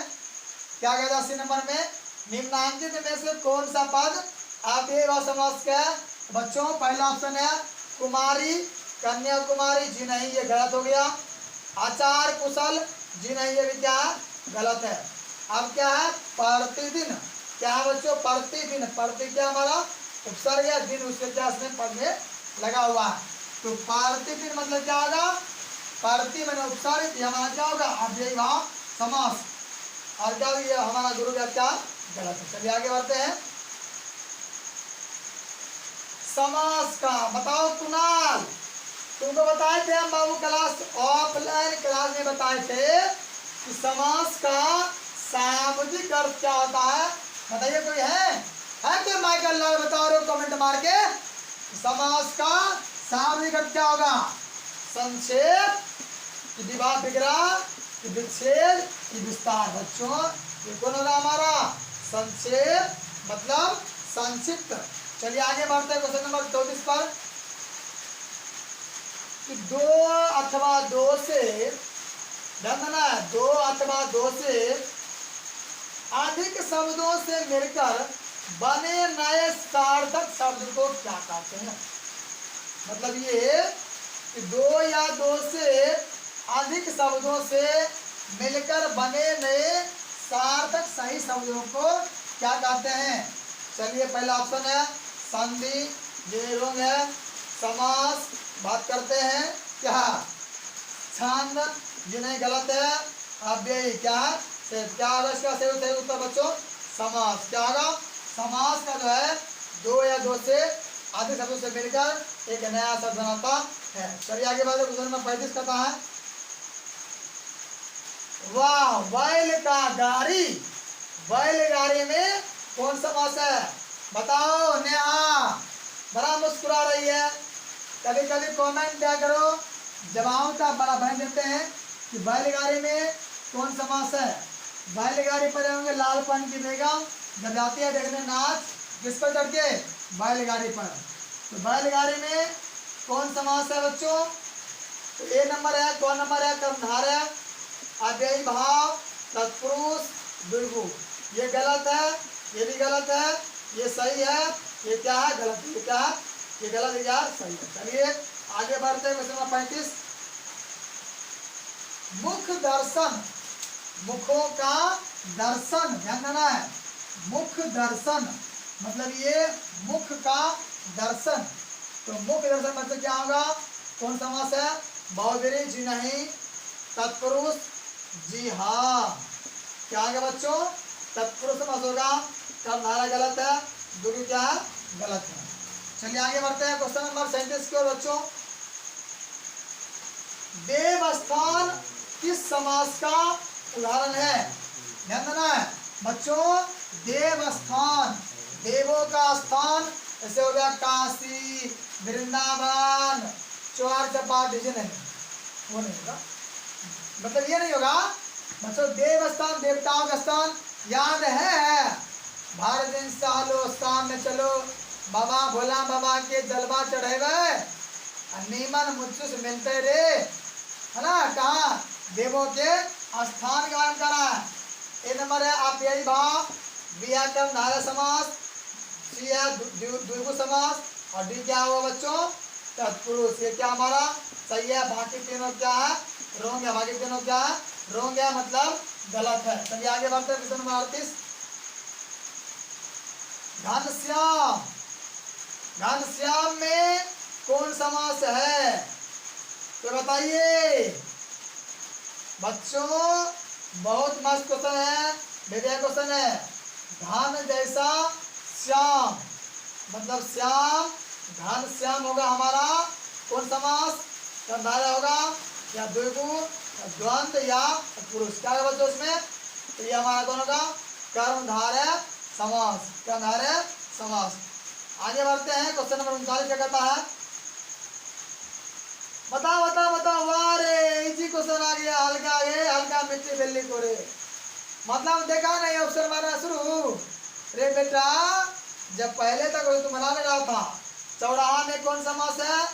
क्या कहता है सी नंबर में। निम्नांकित में से कौन सा पद अव्ययी भाव समास का है? बच्चों पहला ऑप्शन है कुमारी, कन्याकुमारी, जी नहीं, ये गलत हो गया। आचार कुशल, जी नहीं, ये भी क्या है? गलत है। अब क्या है? प्रतिदिन। क्या है बच्चों? प्रतिदिन। प्रति क्या हमारा? उपसर्ग है, दिन उसके क्या इसमें पढ़ने लगा हुआ है, तो प्रतिदिन मतलब क्या होगा? प्रति मैंने उपसर्ग, ये हमारा क्या होगा? अव्ययी भाव समास। और क्या ये हमारा गुरु का क्या? गलत है। चलिए आगे बढ़ते हैं। समास का बताओ कुणाल, तुमको बताए थे हम बाबू क्लास ऑफलाइन क्लास में बताए थे कि समास का सामाजिक अर्थ क्या होता है? बताइए, कोई है कोई? माइकल लाल बता रहे हो कमेंट मार के। समास का सामाजिक अर्थ क्या होगा? संक्षेप, विवाह विग्रह, विच्छेद, विस्तार। बच्चों ये कौन होगा हमारा? संक्षेप मतलब संक्षिप्त। चलिए आगे बढ़ते हैं क्वेश्चन नंबर 34 पर कि दो अथवा दो से अधिक शब्दों से मिलकर बने नए सार्थक शब्द को क्या कहते हैं? मतलब ये कि दो से अधिक शब्दों से मिलकर बने नए सार्थक सही शब्दों को क्या कहते हैं? चलिए पहला ऑप्शन है संधि, ये रोंग है। समास बात करते हैं क्या? छंद, ये नहीं, गलत है। अव्ययी क्या है? क्या होगा इसका सही उत्तर बच्चों? समास। क्या होगा? समास का जो है दो से अधिक शब्दों से मिलकर एक नया शब्द बनाता है। चलिए आगे बढ़ते। क्वेश्चन नंबर 35 कहता है वाह बैल का गाड़ी, बैलगाड़ी में कौन समास है? बताओ नेहा, बड़ा मुस्कुरा रही है। कभी कभी कमेंट क्या करो, जवाब का बड़ा बहन देते हैं कि बैलगाड़ी में कौन समास है? बैलगाड़ी पर होंगे लाल पान की बेगम जब जाती है देखने नाच, किस पर चढ़ के? बैलगाड़ी पर। तो बैलगाड़ी में कौन समास है बच्चों? तो ए नंबर है, कौन नंबर है? कर्मधारय, अव्ययी भाव, तत्पुरुष, द्विगु। ये गलत है, ये भी गलत है, ये सही है, ये क्या है? गलत है। ये क्या है? ये गलत है, क्या सही है? चलिए आगे बढ़ते हैं। क्वेश्चन नंबर 35 मुख दर्शन, मुखों का दर्शन, ध्यान देना है। मुख दर्शन मतलब ये मुख का दर्शन। तो मुख्य दर्शन मतलब क्या होगा, कौन समास है, बहुब्रीहि जी नहीं, तत्पुरुष जी हाँ। क्या आगे बच्चों, तत्पुरुष समास होगा, कर्मधारय गलत है, दुर्गु क्या है, गलत है। चलिए आगे बढ़ते हैं क्वेश्चन नंबर 37 की ओर बच्चों। देवस्थान किस समास का उदाहरण है, ध्यान देना है बच्चों। देवस्थान, देवों का स्थान, जैसे हो गया काशी, वृंदावन, चौहार चपा, डीजे नहीं, वो नहीं होगा, मतलब ये नहीं होगा बच्चों। देवस्थान, देवताओं का स्थान, याद है भारत दिन सालो स्थान में चलो, बाबा भोला बाबा के जलवा चढ़ेवे, नीमन मुझसे मिलते रे, है ना, कहा देवों के स्थान के बारे में करा है। एक नंबर है आप यही भाव, बी है कर्मधारय समास, सी है द्विगु समास, और डी क्या हुआ बच्चों, तत्पुरुष। ये क्या हमारा सही है, बाकी तीनों क्या है, रोंग है, बाकी तीनों क्या है, रोंग है, मतलब गलत है। चलिए आगे बढ़ते हैं क्वेश्चन नंबर 38। घनश्याम, घनश्याम में कौन समास है, तो बताइए बच्चों। बहुत मस्त क्वेश्चन है, बढ़िया क्वेश्चन है। घन जैसा श्याम, मतलब श्याम, घन श्याम होगा हमारा कौन समास, कर्मधारय होगा या द्विगु या द्वंद या पुरुष, क्या होगा बच्चों इसमें, तो ये हमारा कौन होगा, कर्मधारय समास, कर्मधारय समास। आगे बढ़ते हैं क्वेश्चन नंबर 39 क्या कहता है, बताओ बताओ बताओ, वाह रे इजी क्वेश्चन आ गया, हल्का आ गया, हल्का मिट्टी बिल्ली को रे, मतलब देखा नहीं ऑप्शन मारना शुरू रे बेटा। जब पहले तक तुम बनाने रहा था, चौराहा में कौन समास है,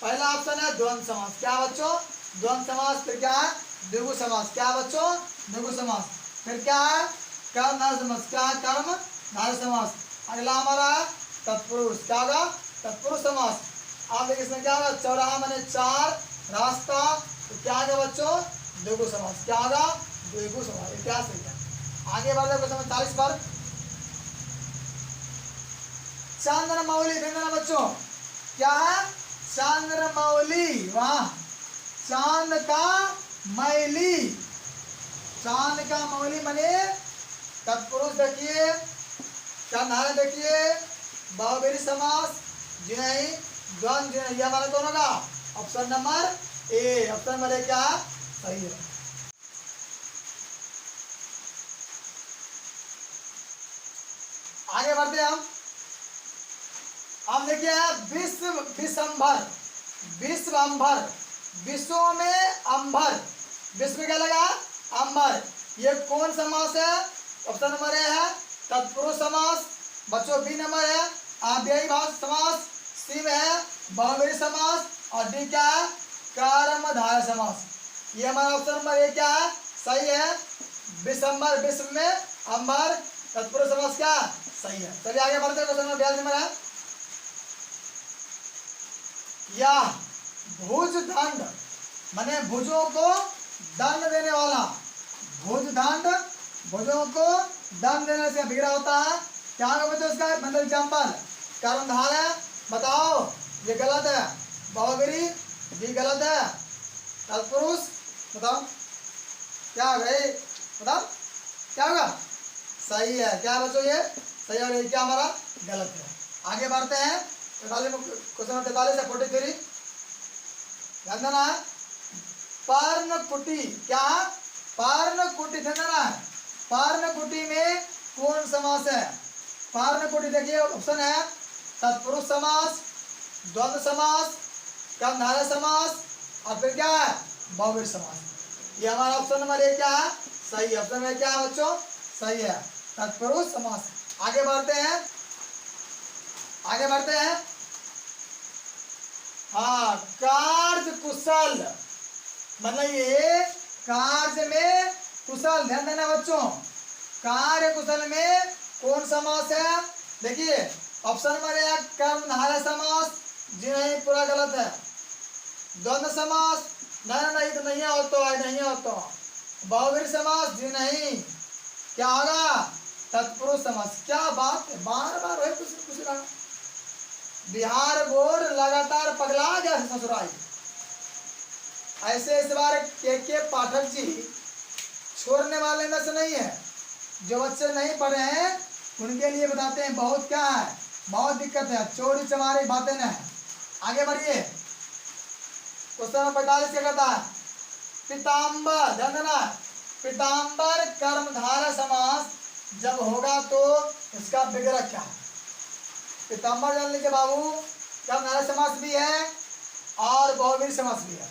पहला ऑप्शन है द्वंद्व समास, क्या बच्चों, द्वंद्व समास, फिर क्या है द्विगु समास, क्या बच्चों, द्विगु समास, फिर क्या है कर्मधारय समास, क्या है कर्मधारय समास। अगला हमारा है तत्पुरुष, क्या होगा, तत्पुरुष समास। आप देखिए इसमें क्या होगा, चौराहा माने चार, रास्ता, तो क्या होगा बच्चों, द्विगु समास, क्या होगा, द्विगु समास। क्या सही है। आगे बढ़ते क्वेश्चन 40 पर। चांद्रमौली, देखना बच्चों क्या है, चांद्रमौली, वाह, चांद का मैली, चांद का मौली माने तत्पुरुष, देखिए कर्मधारय, देखिए बहुब्रीहि समास, जी नहीं, द्वंद्व जी नहीं, हमारा कौन होगा, option number A, option number A क्या सही है। आगे बढ़ते हैं हम देखिए विश्व विश्वंभर, विश्वंभर, विश्व में अंबर, विश्व में क्या लगा, अंबर, ये कौन समास है, ऑप्शन नंबर ए है तत्पुरुष समास, बच्चों बी नंबर है अव्ययी भाव समास, सी में है बहुब्रीहि समास, और डी क्या है कर्मधारय समास। ये हमारा ऑप्शन नंबर ए क्या है, सही है, विश्वंभर, विश्व में अंबर, तत्पुरुष समास क्या सही है। चलिए आगे बढ़ते हैं, क्वेश्चन नंबर 42 नंबर है, या भुज दंड माने भुजों को दंड देने वाला, भुज दंड, भुजों को दंड देने से बिगड़ा होता है, क्या होगा बच्चों इसका मतलब एग्जाम्पल, कर्मधारय, बताओ ये गलत है, बहुब्रीहि भी गलत है, तत्पुरुष बताओ क्या होगा, ये बताओ क्या होगा, सही है, क्या बच्चों ये सही है, क्या हमारा गलत है। आगे बढ़ते हैं क्वेश्चन 43 से 43, ध्यान देना है, पर्णकुटी, क्या है पर्णकुटी, ध्यान देना है, पर्णकुटी में कौन समास है, पर्णकुटी देखिए ऑप्शन है तत्पुरुष समास, द्वंद्व समास, कर्मधारय समास, और फिर क्या है बहुब्रीहि समास। ये हमारा ऑप्शन नंबर ए क्या है, सही है, ऑप्शन नंबर क्या है बच्चों, सही है, तत्पुरुष समास। आगे बढ़ते हैं, आगे बढ़ते हैं, हाँ कार्य कुशल, मतलब ये कार्य में कुशल, ध्यान देना बच्चों, कार्य कुशल में कौन समास है, देखिए ऑप्शन नंबर ए कर्मधारय समास, जी नहीं पूरा गलत है, द्वंद्व समास, नहीं तो नहीं है, और तो नहीं है, और तो बहुब्रीहि समास, जी नहीं, क्या होगा तत्पुरुष समास। क्या बात है, बार बार वही पूछ रहा। बिहार बोर्ड लगातार पगला गया ससुराई। ऐसे इस बार के पाठक जी छोड़ने वाले में से नहीं है। जो बच्चे नहीं पढ़े हैं उनके लिए बताते हैं, बहुत क्या है, बहुत दिक्कत है, चोरी चमारी बातें न है। आगे बढ़िए, क्वेश्चन नंबर 45 क्या कहता है? पीताम्बर, ध्यान देना, पीताम्बर कर्मधारय समास जब होगा तो इसका विग्रह क्या है? पीताम्बर जान लीजिए बाबू, कर्मधारय समास भी है और बहुव्रीहि समास भी है।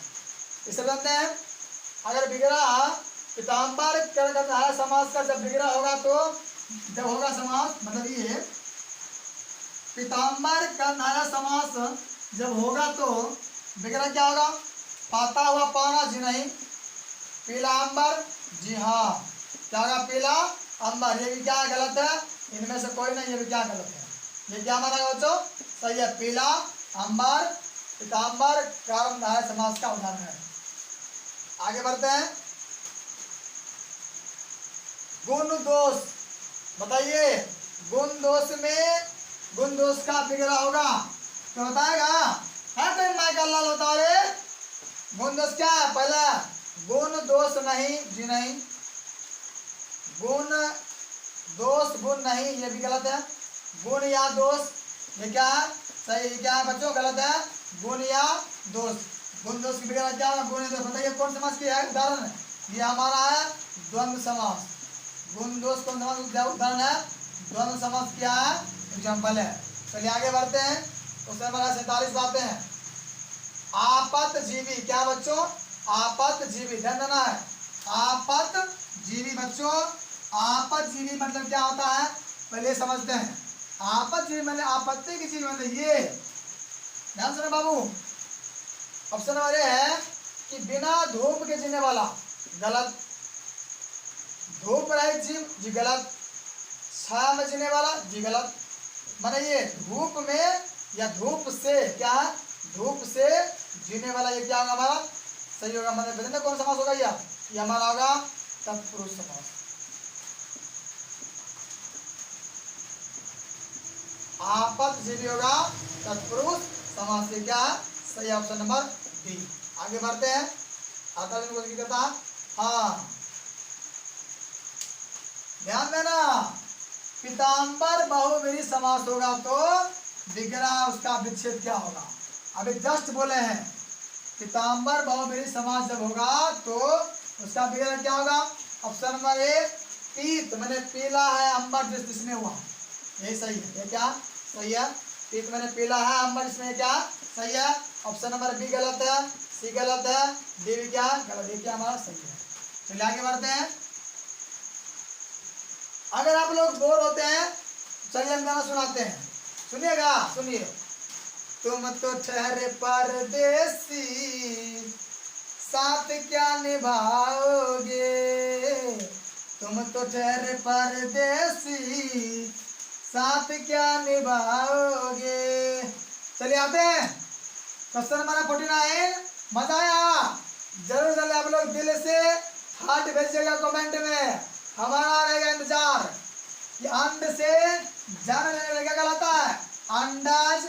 इसे जानते हैं। अगर विग्रह पीताम्बर कर्मधारय समास का जब विग्रह होगा तो जब होगा समास, मतलब ये पीताम्बर कर्मधारय समास जब होगा तो विग्रह क्या होगा? पाता हुआ पाना जी नहीं, पीला अंबर, जी हाँ, क्या होगा? पीला अंबर। ये भी क्या गलत है? इनमें से कोई नहीं, ये भी क्या गलत है? ये क्या माना गया बच्चों? सही है, पीला अंबर पीताम्बर कर्मधारय समास का उदाहरण है। आगे बढ़ते हैं। गुण दोष बताइए, गुण दोष में गुण दोष का विग्रह होगा तो बताएगा है? तो माइकल लाल होता है। गुण दोष क्या है? पहला गुण दोष नहीं, जी नहीं, गुण दोष गुण नहीं, ये भी गलत है। गुण या दोष, ये क्या है? सही, क्या है बच्चों? गलत है, गुण या दोष। गुण दोष की विग्रह क्या है? गुण दोष। बताइए कौन समास की है उदाहरण? ये हमारा है द्वंद्व समास। गुण दोष कौन समास उदाहरण है? द्वंद्व समास क्या है? एग्जाम्पल है। चलिए आगे बढ़ते हैं। क्वेश्चन नंबर 47 बातें हैं। आपतजीवी, क्या बच्चों? आपतजीवी, ध्यान देना है। आपतजीवी बच्चों, आपतजीवी मतलब क्या होता है पहले समझते हैं। आपतजीवी मतलब आपत्ति की चीज, मतलब ये ध्यान सुनो बाबू। ऑप्शन नंबर ए है कि बिना धूप के जीने वाला, गलत। धूप रहित जीव, जी गलत। छाया में जीने वाला, जी गलत। माने ये धूप में या धूप से, क्या है? धूप से जीने वाला, ये क्या होगा हमारा? सही होगा। मतलब बताइए कौन समास होगा? ये हमारा होगा तत्पुरुष समास। आपतजीवी होगा तत्पुरुष समास। ये क्या है? सही ऑप्शन नंबर डी। आगे बढ़ते हैं। आता करता, हाँ ध्यान देना, पीताम्बर बहुव्रीहि समास होगा तो विग्रह उसका विच्छेद क्या होगा? अभी जस्ट बोले हैं पीताम्बर बहुव्रीहि समास जब होगा तो उसका विग्रह क्या होगा? ऑप्शन नंबर ए पीत, मैंने पीला है अंबर जिसमें हुआ, यही सही है। ये क्या सही है? पीत मैंने पीला है अंबर, इसमें क्या सही है? ऑप्शन नंबर बी गलत है, सी गलत है, डी भी क्या गलत। ये क्या हमारा सही है। चलिए आगे बढ़ते हैं। अगर आप लोग बोर होते हैं, चलिए हम गाना सुनाते हैं, सुनिएगा, सुनिए। तुम तो ठहरे परदेसी, साथ क्या निभाओगे? तुम तो ठहरे परदेसी, साथ क्या निभाओगे? चलिए आते हैं क्वेश्चन नंबर 49। मजा आया? जरूर जल्दी आप लोग दिल से हार्ट भेजिएगा कमेंट में, हमारा रहेगा इंतजार कि अंड से जन लेने क्या कहलाता है? अंडाज,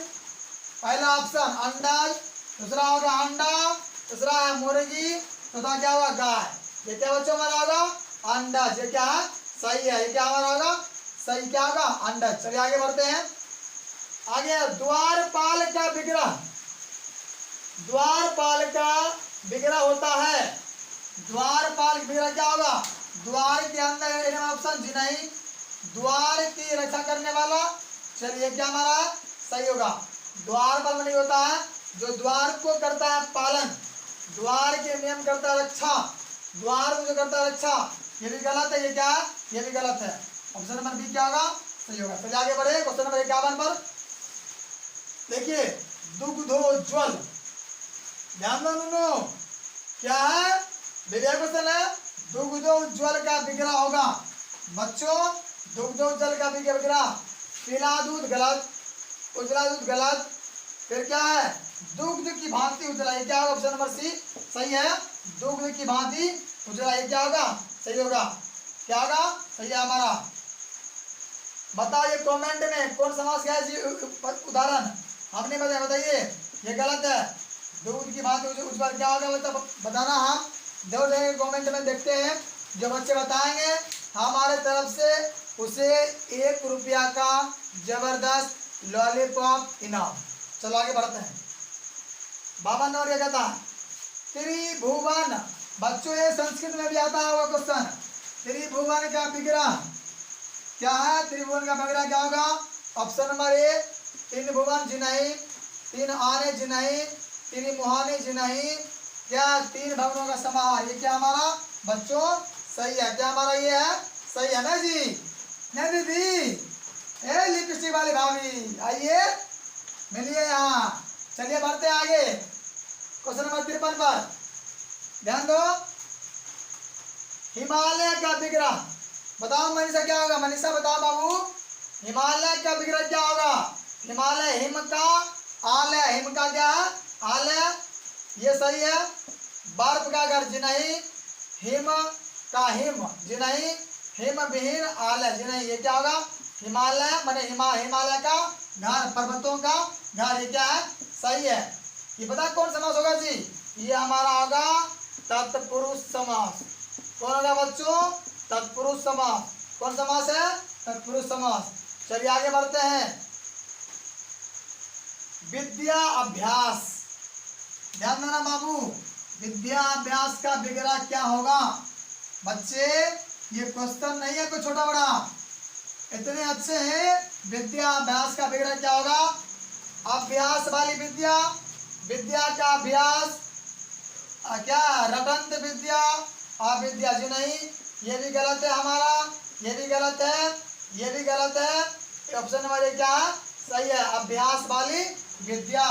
पहला ऑप्शन अंडाज, दूसरा होगा अंडा, तीसरा है मुर्गी, चौथा क्या होगा? गाय। ये क्या बच्चों हमारा होगा? अंडाज। ये क्या है? सही है। ये क्या हमारा होगा? सही क्या होगा? अंडाज। चलिए आगे बढ़ते हैं। आगे द्वारपाल का विग्रह, द्वारपाल का विग्रह होता है। द्वारपाल का विग्रह क्या होगा? द्वार के अंदर ऑप्शन जी नहीं, द्वार की रक्षा करने वाला। चलिए क्या हमारा सही होगा? द्वारपाल नहीं होता है जो द्वार को करता है पालन, द्वार के नियम करता है रक्षा, द्वार को जो करता है रक्षा, ये भी गलत है। ये क्या है? ये भी गलत है। ऑप्शन नंबर बी क्या होगा? सही होगा। चलिए आगे बढ़े। क्वेश्चन नंबर 51 पर देखिए, दुग्धोज्वल, ध्यान दो, क्या है? क्वेश्चन है दुग्धोज्वल का विग्रह होगा बच्चों। दुग्धोज्वल का विग्रह, पीला दूध गलत, उजला दूध गलत, फिर क्या है? दुग्ध की भांति उजला, ये क्या होगा? ऑप्शन नंबर सी सही है। दुग्ध की भांति उजला, ये क्या होगा? सही होगा। क्या होगा? सही है हमारा। बताओ ये कमेंट में कौन समास क्या है जी उदाहरण हमने बताया, बताइए ये गलत है। दूध की बात उस बार क्या होगा मतलब बताना, हम दो देंगे कमेंट में, देखते हैं जो बच्चे बताएंगे हमारे तरफ से उसे 1 रुपया का जबरदस्त लॉलीपॉप इनाम। चलो आगे बढ़ते हैं। 52 नंबर क्या कहता है, त्रिभुवन। बच्चों ये संस्कृत में भी आता है वो क्वेश्चन, त्रिभुवन का विग्रह क्या है? त्रिभुवन का विग्रह क्या होगा? ऑप्शन नंबर ए, 3 भुवन जिनहि, 3 आने जिनहि, 3 मुहाने जिनहि, क्या 3 भवनों का समाहार। ये क्या हमारा बच्चों सही है? क्या हमारा ये है सही है ना जी? नहीं दीदी, ए लिपस्टिक वाली भाभी आइए मिलिए यहाँ। चलिए बढ़ते आगे क्वेश्चन नंबर 53 पर ध्यान दो। हिमालय का विग्रह बताओ मनीषा क्या होगा? मनीषा बताओ बाबू, हिमालय का विग्रह क्या होगा? हिमालय हिम का आलय, हिम का क्या है? आलय, ये सही है। बर्फ का घर जिनहि, हिम का हिम जिनहि, हिम विहीन आलय जिनहि, ये क्या होगा? हिमालय माने हिमालय का घर, पर्वतों का घर, ये क्या है? सही है। ये बता कौन समास होगा जी? ये हमारा होगा तत्पुरुष समास। कौन होगा बच्चों? तत्पुरुष समास। कौन समास है? तत्पुरुष समास। चलिए आगे बढ़ते हैं। विद्या अभ्यास, ध्यान देना बाबू, विद्या अभ्यास का विग्रह क्या होगा? बच्चे ये क्वेश्चन नहीं है कोई छोटा बड़ा, इतने अच्छे हैं। विद्या अभ्यास का विग्रह क्या होगा? अभ्यास वाली विद्या, विद्या का अभ्यास, क्या रटंत विद्या, अविद्या जी नहीं, ये भी गलत है हमारा, ये भी गलत है, ये भी गलत है। ऑप्शन नंबर ये क्या है? सही है, अभ्यास वाली विद्या,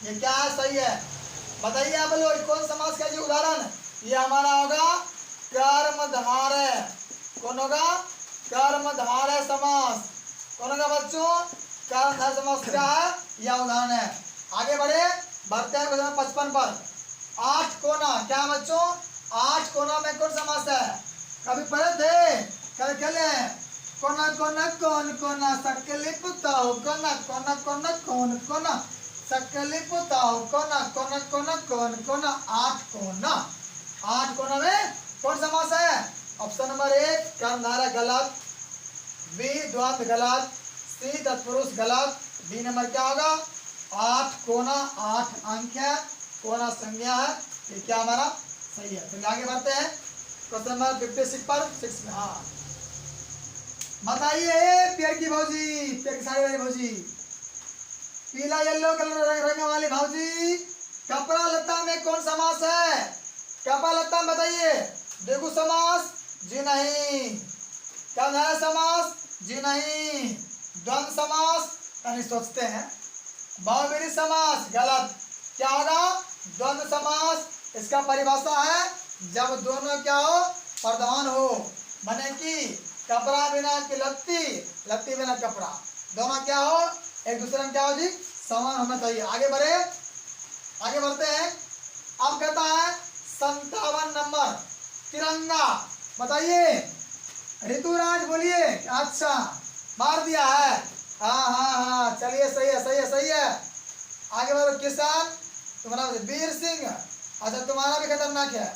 ये क्या है? सही है। बताइए आप लोग कौन समास का जो उदाहरण? ये हमारा होगा कर्मधारय। कौन होगा? कर्मधारय समास। कौन होगा बच्चों? कर्मधारय समास क्या है? यह उदाहरण है। आगे बढ़ते हैं क्वेश्चन 55 पर। 8 कोना क्या बच्चों? 8 कोना में कौन समास है? कभी पढ़े थे? कल खेले कोना कोना कौन कोना सकली पुताओ, कोना कोना कोना कौन कोना सकली पुताओ, कोना कोना कोना कौन कोना। 8 कोना, 8 कोना में कौन समास है? ऑप्शन नंबर 1 कर्मधारय गलत, बी द्वंद्व गलत, सी तत्पुरुष गलत, डी नंबर क्या होगा? 8 कोना, 8 अंक है, कोना संज्ञा है, ये क्या हमारा सही है। तो आगे बढ़ते हैं क्वेश्चन नंबर 56 पर 6 में। हाँ बताइए प्यार की भौजी, प्यार की साड़ी वाली भौजी, पीला येलो कलर रंग वाली भौजी, कपड़ा लत्ता में कौन समास है? कपड़ा लत्ता में बताइए। द्विगु समास जी नहीं, कर्मधारय समास जी नहीं, द्वंद्व समास यानी सोचते हैं, बहुव्रीहि समास गलत, क्या होगा? द्वंद्व समास। इसका परिभाषा है जब दोनों क्या हो? प्रधान हो, माने कि कपड़ा बिना की लत्ती, लत्ती बिना कपड़ा, दोनों क्या हो? एक दूसरे में क्या हो जी? समान होना चाहिए। आगे बढ़ते हैं। अब कहता है 57 नंबर तिरंगा, बताइए ऋतुराज बोलिए। अच्छा मार दिया है, हाँ हाँ हाँ, चलिए सही है, सही है, सही है। आगे बढ़ो। किसान तुम्हारा वीर सिंह, अच्छा तुम्हारा भी खतरनाक है।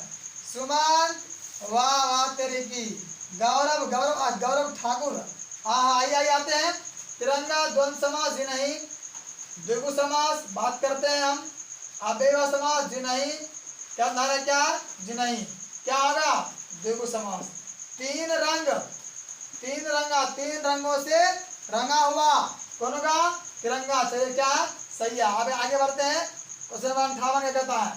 सुमन, वाह वाह तेरी की। गौरव, गौरव गौरव ठाकुर, हाँ हाँ आइए आइए आते हैं। तिरंगा द्वंद्व समास जी नहीं, द्विगु समास बात करते हैं हम, अव्ययभाव समास जी नहीं, क्या धारा क्या जी नहीं, क्या होगा? द्विगु समास। 3 रंग, 3 रंगा, 3 रंगों से रंगा हुआ, कौन होगा? तिरंगा। चलिए क्या सही है। अब आगे बढ़ते हैं क्वेश्चन नंबर 58 क्या कहता है?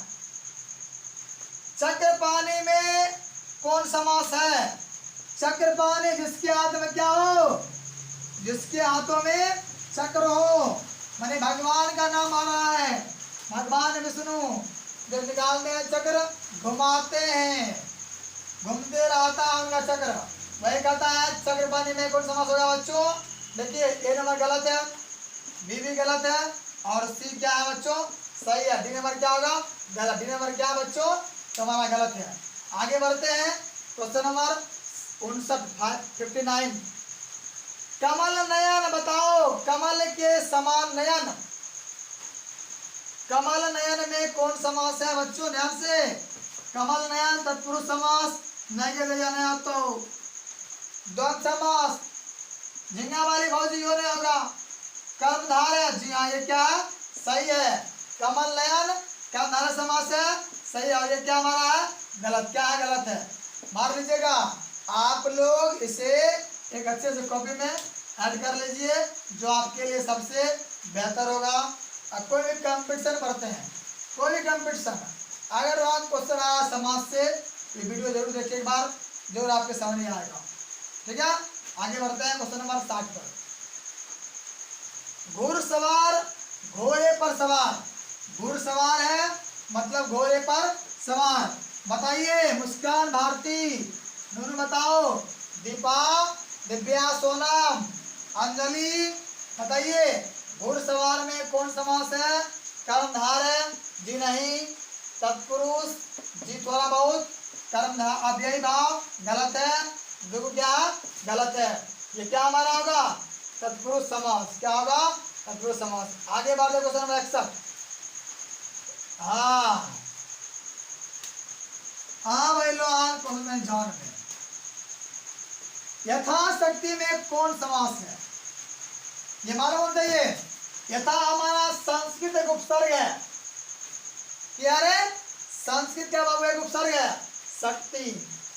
चक्रपाणी में कौन समास है? चक्रपाणी जिसके हाथ में क्या हो? जिसके हाथों में चक्र हो, माने भगवान का नाम आ रहा है, भगवान विष्णु जब निकालते हैं चक्र, घुमाते हैं, घूमते रहता है उनका चक्र, वही कहता है चक्रपाणी में कौन समास होगा बच्चों? देखिए ए नंबर गलत है, बी भी गलत है, और सी क्या है बच्चों? सही है। डी नंबर क्या होगा? गलत। डी नंबर क्या है बच्चों? तुम्हारा गलत है। आगे बढ़ते हैं क्वेश्चन नंबर 59 59 कमल नयन बताओ, कमल के समान नयन, कमल नयन में कौन समास है बच्चों, ध्यान से। कमल नयन तत्पुरुष समास नहीं ले जाने आप तो। द्वंद्व समास झिंगा वाली भौजी हो नहीं होगा। कर्मधार है, जी हाँ ये क्या है, सही है। कमल नयन कर्मधारय समास है, सही है। और ये क्या हमारा है, गलत। क्या है, गलत है, मार लीजिएगा। आप लोग इसे एक अच्छे से कॉपी में ऐड कर लीजिए, जो आपके लिए सबसे बेहतर होगा। अब कोई भी कंपटीशन पढ़ते हैं, कोई भी कंपटीशन, अगर वहाँ क्वेश्चन आया समाज से, ये वीडियो जरूर देखिए एक बार, जरूर आपके सामने आएगा। ठीक है, आगे बढ़ते हैं क्वेश्चन नंबर 60 पर। घुड़सवार घोड़े पर सवार, घुड़सवार है मतलब घोड़े पर सवार। बताइए, मुस्कान भारती, नूनू बताओ, दीपा, दिव्या, सोनम, अंजलि, बताइए घुड़सवार में कौन समास है, कर्मधार है, जी नहीं, तत्पुरुष, जी थोड़ा बहुत, कर्मधार अव्ययी भाव, गलत है, देखो क्या गलत है, ये क्या हमारा होगा, तत्पुरुष समास। क्या होगा, तत्पुरुष समास। आगे बढ़ते क्वेश्चन नंबर 61। हाँ हाँ भाई लो, क्वेश्चन जान में यथाशक्ति में कौन समास है, ये मालूम होना चाहिए। यथा हमारा संस्कृत एक उपसर्ग है, क्या रे, संस्कृत का बाबू एक उपसर्ग है। शक्ति,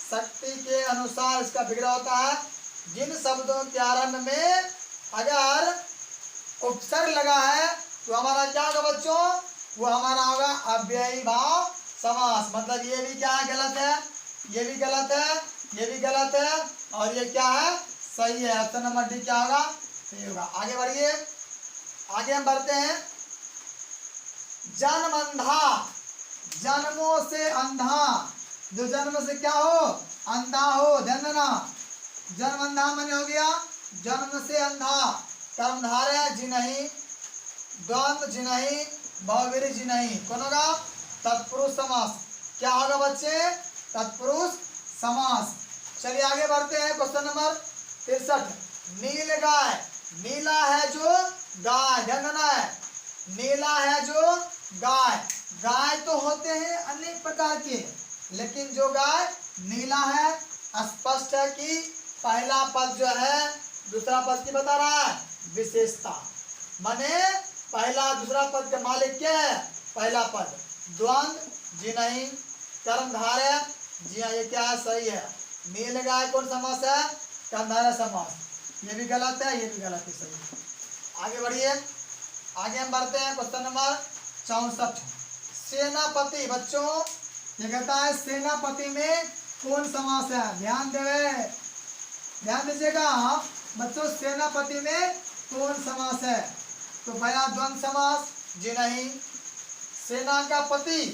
शक्ति के अनुसार इसका बिगड़ा होता है। जिन शब्दों के आरंभ में अगर उपसर्ग लगा है तो हमारा क्या होगा बच्चों, वो हमारा होगा अव्ययी भाव समास। मतलब ये भी क्या है, गलत है, ये भी गलत है, ये भी गलत है, और ये क्या है, सही है। ऑप्शन नंबर डी क्या होगा, सही होगा। आगे बढ़िए, आगे हम बढ़ते हैं। जन्मंधा, जन्मों से अंधा, जो जन्म से क्या हो, अंधा हो, ध्यान देना। जन्म अंधा माने हो गया जन्म से अंधा। कर्मधार है, जी नहीं, द्वंद्व जी नहीं, बहुव्रीहि जी नहीं, कौन होगा, तत्पुरुष समास। क्या होगा बच्चे, तत्पुरुष समास। चलिए आगे बढ़ते हैं क्वेश्चन नंबर 63। नील गाय, नीला है जो गाय, ध्यान देना है, नीला है जो गाय। गाय तो होते हैं अनेक प्रकार के, लेकिन जो गाय नीला है, स्पष्ट है कि पहला पद जो है दूसरा पद की बता रहा है विशेषता, माने पहला दूसरा पद का मालिक क्या है, पहला पद। द्वंद्व जी नहीं, कर्मधार है, जी हाँ ये क्या है, सही है। नील गाय कौन समास है, कर्मधारय समास। ये भी गलत है, ये भी गलत है, सही है। आगे बढ़िए, आगे हम बढ़ते हैं क्वेश्चन नंबर 64। सेनापति, बच्चों ये कहता है सेनापति में कौन समास है, ध्यान देवे, ध्यान दीजिएगा बच्चों, सेनापति में कौन समास है। तो पहला द्वंद्व समास, जी नहीं, सेना का पति,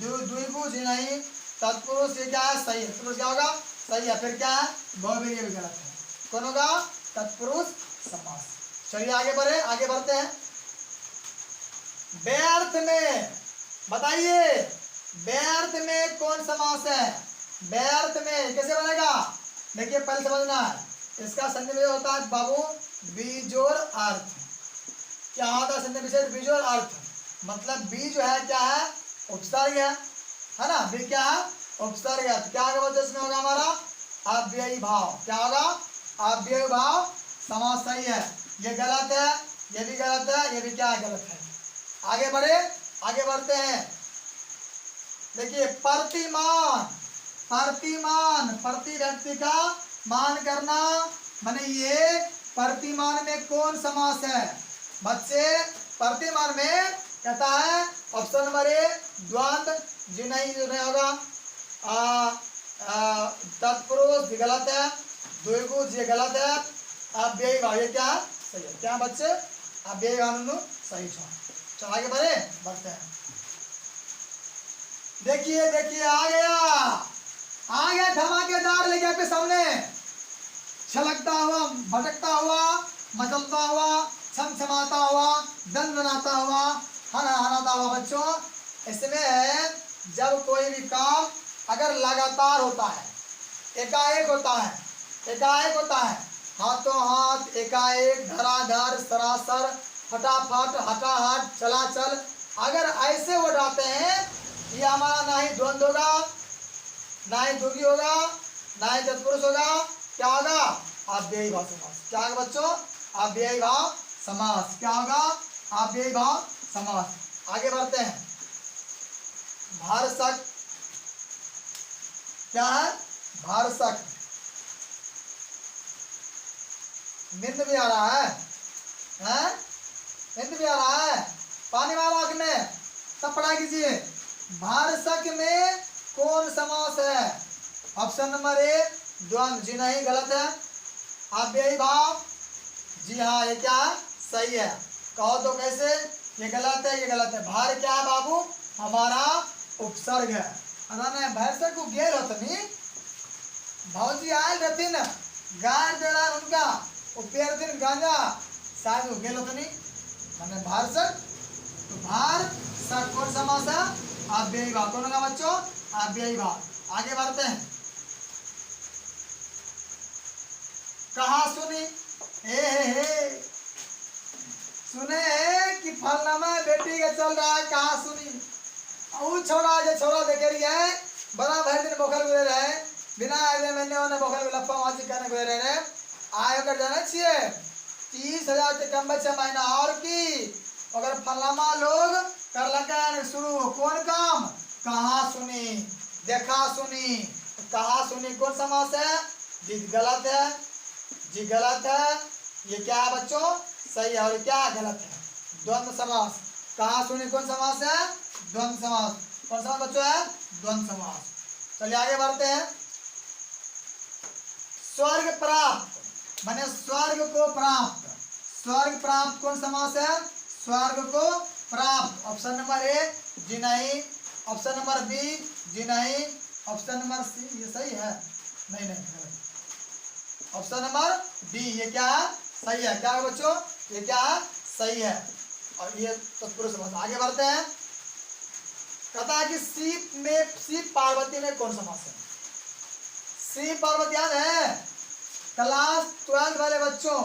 द्विगु, जी नहीं, तत्पुरुष, ये क्या है, सही है, तत्पुरुष क्या होगा, सही है। फिर क्या है, बहुव्रीहि, ये भी गलत है, कौन होगा, तत्पुरुष समास। चलिए आगे बढ़े, आगे बढ़ते हैं। व्यर्थ में, बताइए व्यर्थ में कौन समास है, व्यर्थ में कैसे बनेगा, देखिए पहले समझना है। इसका संधि विच्छेद होता है बाबू बीजोड़ अर्थ। क्या होता है संधि विच्छेद, बीजोड़ अर्थ, मतलब बी जो है क्या है, उपसर्ग है ना, बी क्या है, उपसर्ग है। तो क्या होगा बच्चों, इसमें होगा हमारा अव्ययी भाव। क्या होगा, अव्ययी भाव समास, सही है। ये गलत है, ये भी गलत है, ये भी क्या है, गलत है। आगे बढ़े, आगे बढ़ते हैं। देखिए प्रतिमान, प्रतिमान, प्रति व्यक्ति का मान करना, माने ये प्रतिमान में कौन समास है बच्चे, प्रतिमान में कहता है ऑप्शन नंबर ए द्वंद्व, जी नहीं, जो नहीं होगा, तत्पुरुष भी गलत है, द्विगु जी गलत है, अव्ययी भाव ये क्या सही है, क्या बच्चे अव्ययी भाव सही छो। चलो आगे बढ़े, बढ़ते हैं। देखिए देखिए आ गया धमाकेदार लेके आपके सामने, छलकता हुआ, भटकता हुआ, मचलता हुआ, छमछमाता हुआ, दंड बनाता हुआ, हनाता हुआ। बच्चों इसमें जब कोई भी काम अगर लगातार होता है, एकाएक होता है, एकाएक होता है, हाथों हाथ, एकाएक, धराधर, सरासर, फटाफट, हटाहट, चलाचल। अगर ऐसे वर्ड आते हैं, ये हमारा ना ही द्वंद्व होगा, ना ही द्विगु होगा, ना ही तत्पुरुष होगा। क्या होगा? अव्ययी भाव समास। क्या होगा बच्चों? अव्ययी भाव समास। क्या होगा? अव्ययी भाव समास। आगे बढ़ते हैं। भरसक क्या है? भरसक। नींद भी आ रहा है? हैं? नींद भी आ रहा है? पानी मारो आँख में, तब पढ़ाई कीजिए। भरसक में कौन समास है? ऑप्शन नंबर ए द्वंद्व। जी नहीं, गलत है। अव्ययी भाव, जी हाँ, ये क्या है? सही है। कहो तो कैसे? ये गलत है, ये गलत है। भार क्या है बाबू? हमारा उपसर्ग है। अरे भरसक को गेल होतनी भौजी आयल रहती न, गाय देना उनका उपयर दिन गांजा शायद वो गेल होतनी मैंने भरसक। तो भरसक कौन समास है? अव्ययी भाव। कौन होगा बच्चों? अव्ययी भाव। आगे बढ़ते हैं। कहा सुनी? हे सुने कि फलनामा बेटी के चल रहा है, कहा सुनी? वो छोड़ा जो छोड़ा देखे रही है, बड़ा भर दिन बोखल गुजर रहे, बिना आए मैंने उन्हें बोखल लप्पा माची करने गुजर रहे। आय कर जाना चाहिए 30,000 से कम बच्चा महीना। और की अगर फलनामा लोग कर लगा शुरू कौन काम? कहा सुनी, देखा सुनी। कहा सुनी कौन समास है? जी गलत है, जी गलत है। ये क्या है बच्चों? सही है। और क्या गलत है? द्वंद्व समास। कहा सुनी कौन समास है? द्वंद्व समास। कौन सा बच्चों है? द्वंद्व समास। चलिए आगे बढ़ते हैं। स्वर्ग प्राप्त माने स्वर्ग को प्राप्त। स्वर्ग प्राप्त कौन समास है? स्वर्ग को प्राप्त। ऑप्शन नंबर ए जी नहीं, ऑप्शन नंबर बी जी नहीं, ऑप्शन नंबर सी ये सही है? नहीं नहीं, ऑप्शन नंबर डी ये क्या है? सही है। क्या है बच्चों? ये क्या है? सही है। और ये तत्पुरुष समास। आगे बढ़ते हैं। कहता है कि सीप पार्वती में कौन समास है? सीप पार्वती याद है? क्लास 12 वाले बच्चों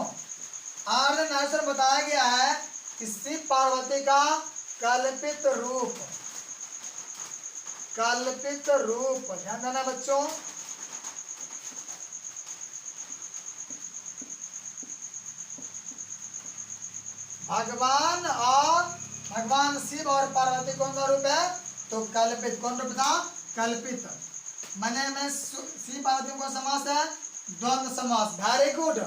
आर्यन आंसर बताया गया है कि शिव पार्वती का कल्पित रूप, कल्पित रूप ध्यान देना बच्चों। भगवान शिव और पार्वती कौन सा रूप है? तो कल्पित। कौन रूप था? कल्पित। मैंने में शिव पार्वती को समास है द्वंद्व समास। Very good,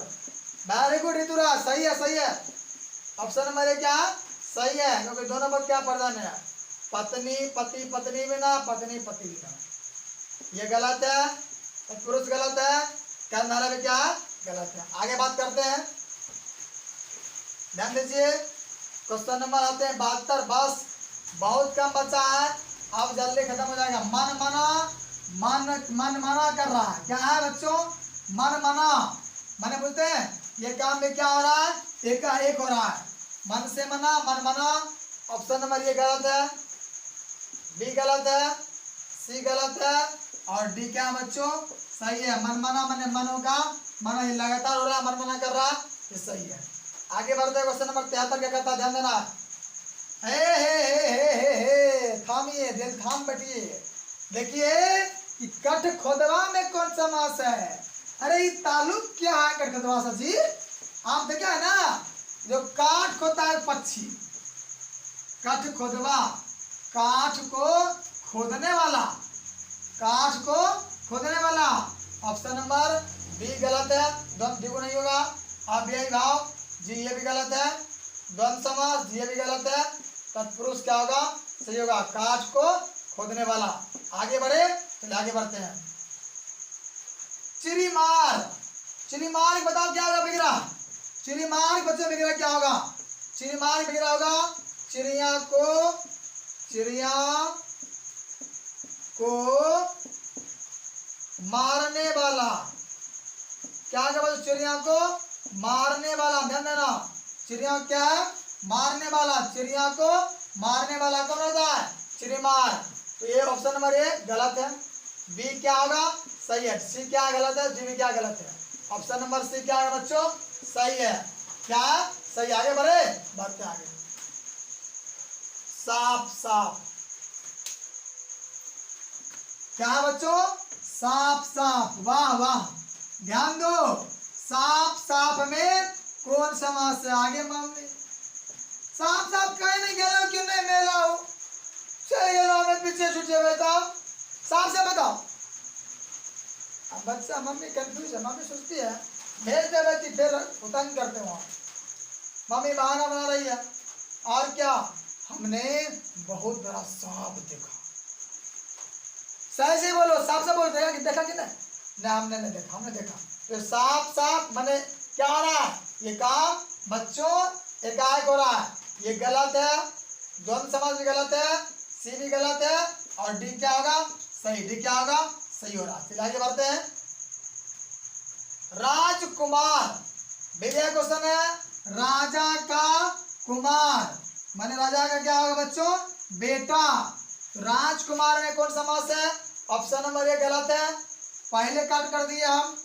very good Rituraj, सही है, सही है। ऑप्शन नंबर ए क्या? सही है, क्योंकि दोनों पर क्या प्रधान है? पत्नी पति, पत्नी बिना, पत्नी पति बिना। ये गलत है, पुरुष गलत है, करनारा में क्या गलत है। आगे बात करते हैं, ध्यान दीजिए। क्वेश्चन नंबर आते हैं 72। बस बहुत कम बचा है, अब जल्दी खत्म हो जाएगा। मन मना कर रहा है। क्या है बच्चों? मन मना माने बोलते हैं ये काम में क्या हो रहा है? एक का एक हो रहा है। मन से मना, मन मना। ऑप्शन नंबर ये गलत है, बी गलत है, सी गलत है, और डी क्या है बच्चों? सही है। मन मना माने मन होगा, मन ही लगातार हो रहा है, मन मना कर रहा है, ये सही है। आगे बढ़ते हैं। क्वेश्चन नंबर 73 क्या कहता है? ध्यान देना। हे थामिए, दिल थाम बैठिए। देखिए कि कठ खोदवा में कौन समास है? अरे ये ताल्लुक क्या है कठ खोदवा से जी? आप देखा है ना, जो काठ खोदता है पक्षी, कठ खोदवा, काठ को खोदने वाला, काठ को खोदने वाला। ऑप्शन नंबर बी गलत है, द्वंद्व द्विगु नहीं होगा। अव्ययी भाव जी ये भी गलत है। द्वंद्व समास ये भी गलत है। तत्पुरुष क्या होगा? सही होगा, काठ को खोदने वाला। आगे बढ़े, तो आगे बढ़ते हैं। चिरीमार, चिरीमार बताओ क्या होगा? बिगड़ा चिरीमार बच्चों, बिगड़ा क्या होगा? चिरीमार बिगड़ा होगा चिड़िया को मारने वाला। क्या होगा बच्चों? चिड़िया को मारने वाला। ध्यान देना, चिड़िया क्या है? मारने वाला। चिड़िया को मारने वाला कौन होता है? चिड़ीमार। तो ये ऑप्शन नंबर ए गलत है। बी क्या होगा? सही है। सी क्या गलत है? जी भी क्या गलत है। ऑप्शन नंबर सी क्या है बच्चों, सही है। क्या सही, आगे बढ़ते आगे। साफ साफ, क्या है बच्चों, साफ साफ, वाह वाह, ध्यान दो। साफ साफ में कौन समास है, आगे मामले। साफ साफ कहीं नहीं गेलो क्यों नहीं मेला हो, चले गेलो हमें पीछे छूटे बताओ, साफ से बताओ। अब बच्चा मम्मी कंफ्यूज है, मम्मी सोचती है भेज दे रही थी, फिर उतंग करते वहां, मम्मी बहाना बना रही है। और क्या, हमने बहुत बड़ा सांप देखा, सही से बोलो, साफ से बोल, देखा कि नहीं, हमने नहीं देखा, हमने देखा। तो साफ साफ माने क्या हो रहा है, ये काम बच्चों एकाएक हो रहा है, ये गलत है, द्वंद्व समास भी गलत है, सी भी गलत है, और डी क्या होगा, सही, डी क्या होगा, सही हो रहा है। आगे बढ़ते हैं। राजकुमार, विजय क्वेश्चन है, राजा का कुमार माने राजा का क्या होगा बच्चों, बेटा। तो राजकुमार में कौन समास है, ऑप्शन नंबर ए गलत है, पहले काट कर दिए हम।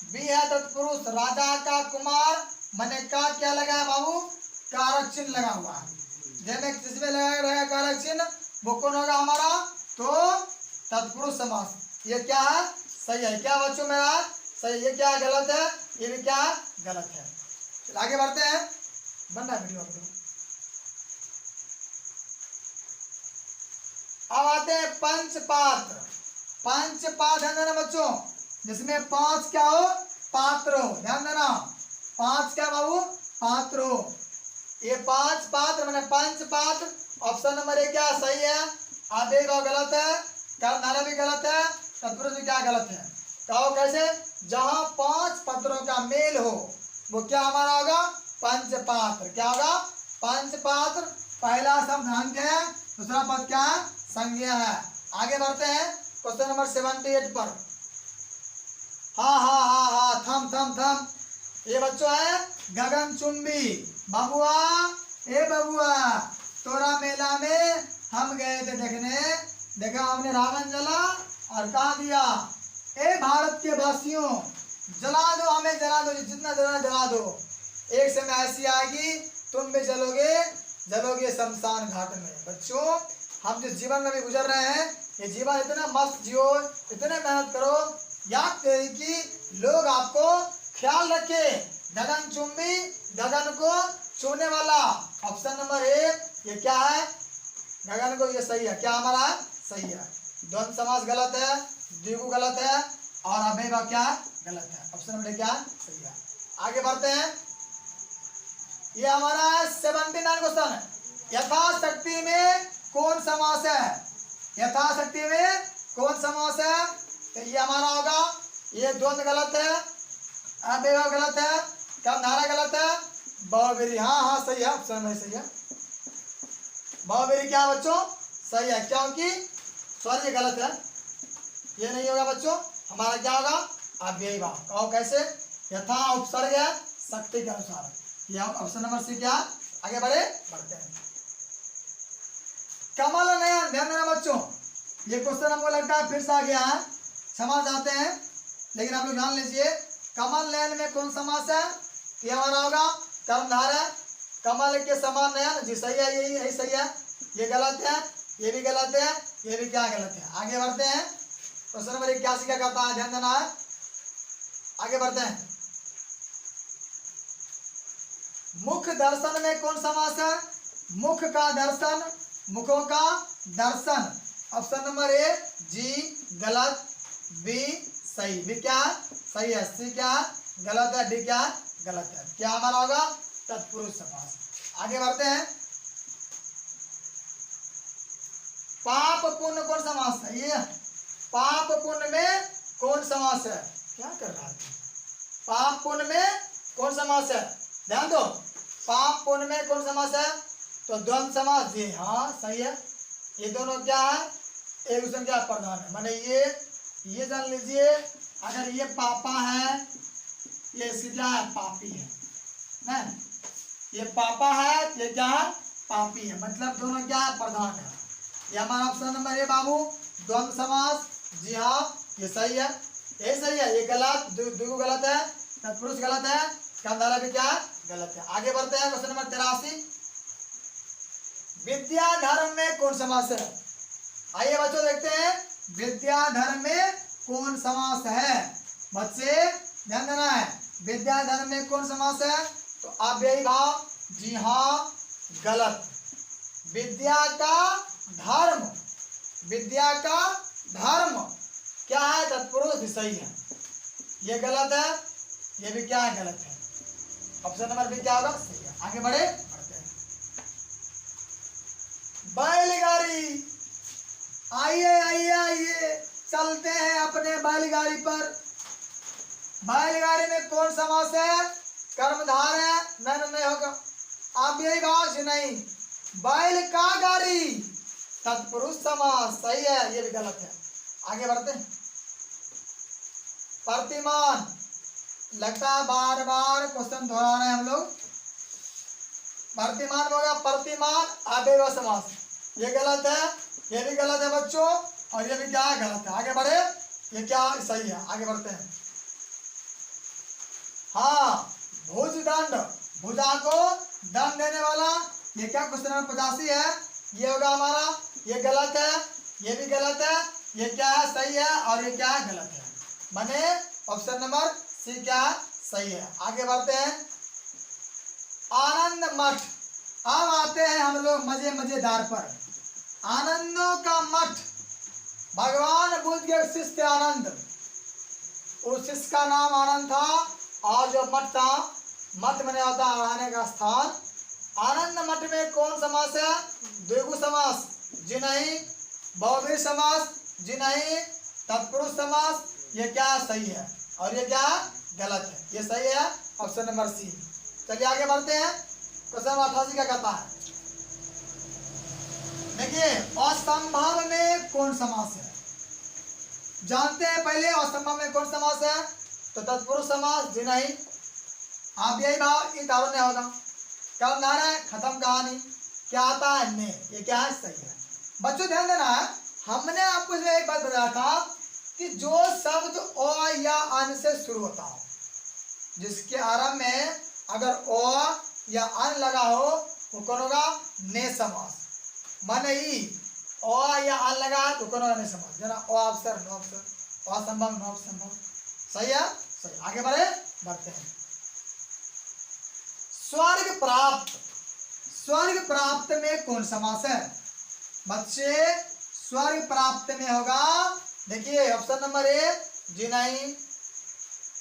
बी है तत्पुरुष, राजा का कुमार माने का क्या लगा है बाबू, कारक चिन्ह लगा हुआ है, जिसमें जिसमें लगा रहेगा कारक चिन्ह वो कौन होगा हमारा, तो तत्पुरुष समास। ये क्या है, सही है, क्या बच्चों मेरा सही, ये क्या गलत है, ये भी क्या गलत है। चल आगे बढ़ते हैं, बन रहा है वीडियो अपने। अब आते हैं पंचपात्र। पंचपात्र ध्यान देना बच्चों, जिसमें पांच क्या हो, पात्र हो, ध्यान देना, पांच क्या बाबू, पात्र हो। ये पांच पात्र मैंने पंच पात्र, ऑप्शन नंबर ए क्या सही है, आधे का गलत है, कर्मधारय भी गलत है, तत्पुरुष भी क्या गलत है। कहो कैसे, जहां पांच पत्रों का मेल हो वो क्या हमारा होगा, पंचपात्र। क्या होगा, पंचपात्र। पहला शब्द अंग है, दूसरा पद क्या है, संज्ञा है। आगे बढ़ते हैं क्वेश्चन नंबर 78 पर। हाँ, थम थम थम, ये बच्चों है गगनचुंबी। बबुआ, ए बबुआ, तोरा मेला में हम गए थे देखने, देखा हमने रावण जला और कहा दिया, ए भारत के वासियों जला दो, हमें जला दो, जितना जला जला दो, एक समय ऐसी आएगी तुम भी जलोगे शमशान घाट में। बच्चों हम जिस जीवन में भी गुजर रहे हैं, ये जीवन इतना मस्त जियो, इतने मेहनत करो, याद करें कि लोग आपको ख्याल रखे। गगनचुंबी, गगन को छूने वाला, ऑप्शन नंबर ए ये क्या है, गगन को, ये सही है, क्या हमारा सही है। द्वंद्व समास गलत है, द्विगु गलत है, और अव्ययभाव का क्या गलत है, ऑप्शन नंबर क्या सही है। आगे बढ़ते हैं, ये हमारा 79 क्वेश्चन है, यथाशक्ति में कौन समास है, यथाशक्ति में कौन समास है, तो ये हमारा होगा, ये द्वंद्व गलत है, अव्ययभाव गलत है, कर्मधारय गलत है, बहुव्रीहि, हाँ सही है, ऑप्शन नंबर सही है। बहुव्रीहि क्या बच्चों सही है, क्योंकि सॉरी ये गलत है, ये नहीं होगा बच्चों, हमारा क्या होगा, अव्ययभाव। कहो कैसे, यथा उपसर्ग है शक्ति के अनुसार, ये ऑप्शन नंबर सी क्या। आगे बढ़ते हैं। कमल नयन, ध्यान देना बच्चों, ये क्वेश्चन हमको लगता है फिर से आ गया है, क्षमा चाहते हैं, लेकिन आप लोग जान लीजिए कमल नयन में कौन समास है, ये हमारा होगा कर्मधारय। कमल के समान नयन, जी सही है, यही सही है, ये गलत है, ये भी गलत है, ये भी क्या गलत है। आगे बढ़ते हैं, क्वेश्चन नंबर 81 क्या कहता है, ध्यान देना है। आगे बढ़ते हैं, मुख दर्शन में कौन समास है, मुख का दर्शन, मुखों का दर्शन, ऑप्शन नंबर ए जी गलत, बी सही, बी क्या सही है, सी क्या गलत है, डी क्या गलत है, क्या हमारा होगा तत्पुरुष समास। आगे बढ़ते हैं, पाप पुण्य कौन समास है, ये पाप पुण्य में कौन समास है, क्या कर रहा है, पाप पुण्य में कौन समास है, ध्यान दो, पाप पुण्य में कौन समास है, तो द्वंद्व समास, जी हाँ सही है, ये दोनों क्या है, एक दूसरे क्या प्रधान है, माने ये जान लीजिए, अगर ये पापा है, ये इसकी क्या है, पापी है ना, ये पापा है, ये क्या है, पापी है, मतलब दोनों क्या है, प्रधान है। ये हमारा ऑप्शन नंबर ए बाबू द्वंद्व समास, जी हाँ ये सही है, ये सही है, ये गलत, दो गलत है, तत्पुरुष गलत है, कर्मधारय भी क्या गलत है। आगे बढ़ते हैं क्वेश्चन नंबर 83। विद्या धर्म में कौन समास है? आइए बच्चों देखते हैं विद्या धर्म में कौन समास है। बच्चे ध्यान देना है, विद्या धर्म में कौन समास है? तो अव्ययी भाव, जी हाँ गलत। विद्या का धर्म, विद्या का धर्म क्या है? तत्पुरुष विषयी है, ये गलत है, ये भी क्या है गलत है। ऑप्शन नंबर बी क्या होगा? सही है। आगे बढ़ते हैं। बैलगाड़ी, आइए आइए आइए चलते हैं अपने बैलगाड़ी पर। बैलगाड़ी में कौन समास है? कर्मधार है, नहीं होगा। आप यही भाव से नहीं, बैल का गाड़ी, तत्पुरुष समास, सही है, ये भी गलत है। आगे बढ़ते हैं। प्रतिमान, लगता है बार बार क्वेश्चन दोहरा रहे हैं हम लोग। प्रतिमान हो गया, प्रतिमान अव्ययी समास, ये गलत है, ये भी गलत है बच्चों, और ये भी क्या है गलत है। आगे बढ़े, ये क्या सही है। आगे बढ़ते हैं। हाँ, भुजदंड, भुजा को दंड देने वाला, ये क्या क्वेश्चन नंबर 85 है, ये होगा हमारा, ये गलत है, ये भी गलत है, ये क्या है सही है, और ये क्या है गलत है। माने ऑप्शन नंबर सी क्या है सही है। आगे बढ़ते हैं। आनंद मठ, अब आते हैं हम लोग मजेदार पर। आनंदों का मठ, भगवान बुद्ध के शिष्य आनंद, उस शिष्य का नाम आनंद था, और जो मठ था, मठ में होता है रहने का स्थान। आनंद मठ में कौन समास है? द्विगु समास, जी नहीं। बहुव्रीहि समास, जी नहीं। तत्पुरुष समास, ये क्या सही है, और ये क्या गलत है, ये सही है ऑप्शन नंबर सी। चलिए आगे बढ़ते हैं। क्वेश्चन नंबर 88 क्या कहता है? देखिए, असंभव में कौन समास है? जानते हैं पहले असंभव में कौन समास है? तो तत्पुरुष समास, जी नहीं। आप यही भाव, इन तारों ने होगा। कर्मधार है, खत्म कहानी। क्या आता है? ने, ये क्या है सही है। बच्चों ध्यान देना है, हमने आपको एक बात बताया था कि जो शब्द अ या अन से शुरू होता हो, जिसके आरंभ में अगर अ या अन लगा हो, वो कौन होगा? ने समास। माने ही अ या अन लगा तो कौन होगा? ने समास। जना अ अवसर, नो अवसर, असंभव, नो असंभव, सही है, सही। आगे बढ़ते हैं। स्वर्ग प्राप्त, स्वर्ग प्राप्त में कौन समास है? बच्चे स्वर्ग प्राप्त में होगा, देखिए ऑप्शन नंबर ए, जी नहीं।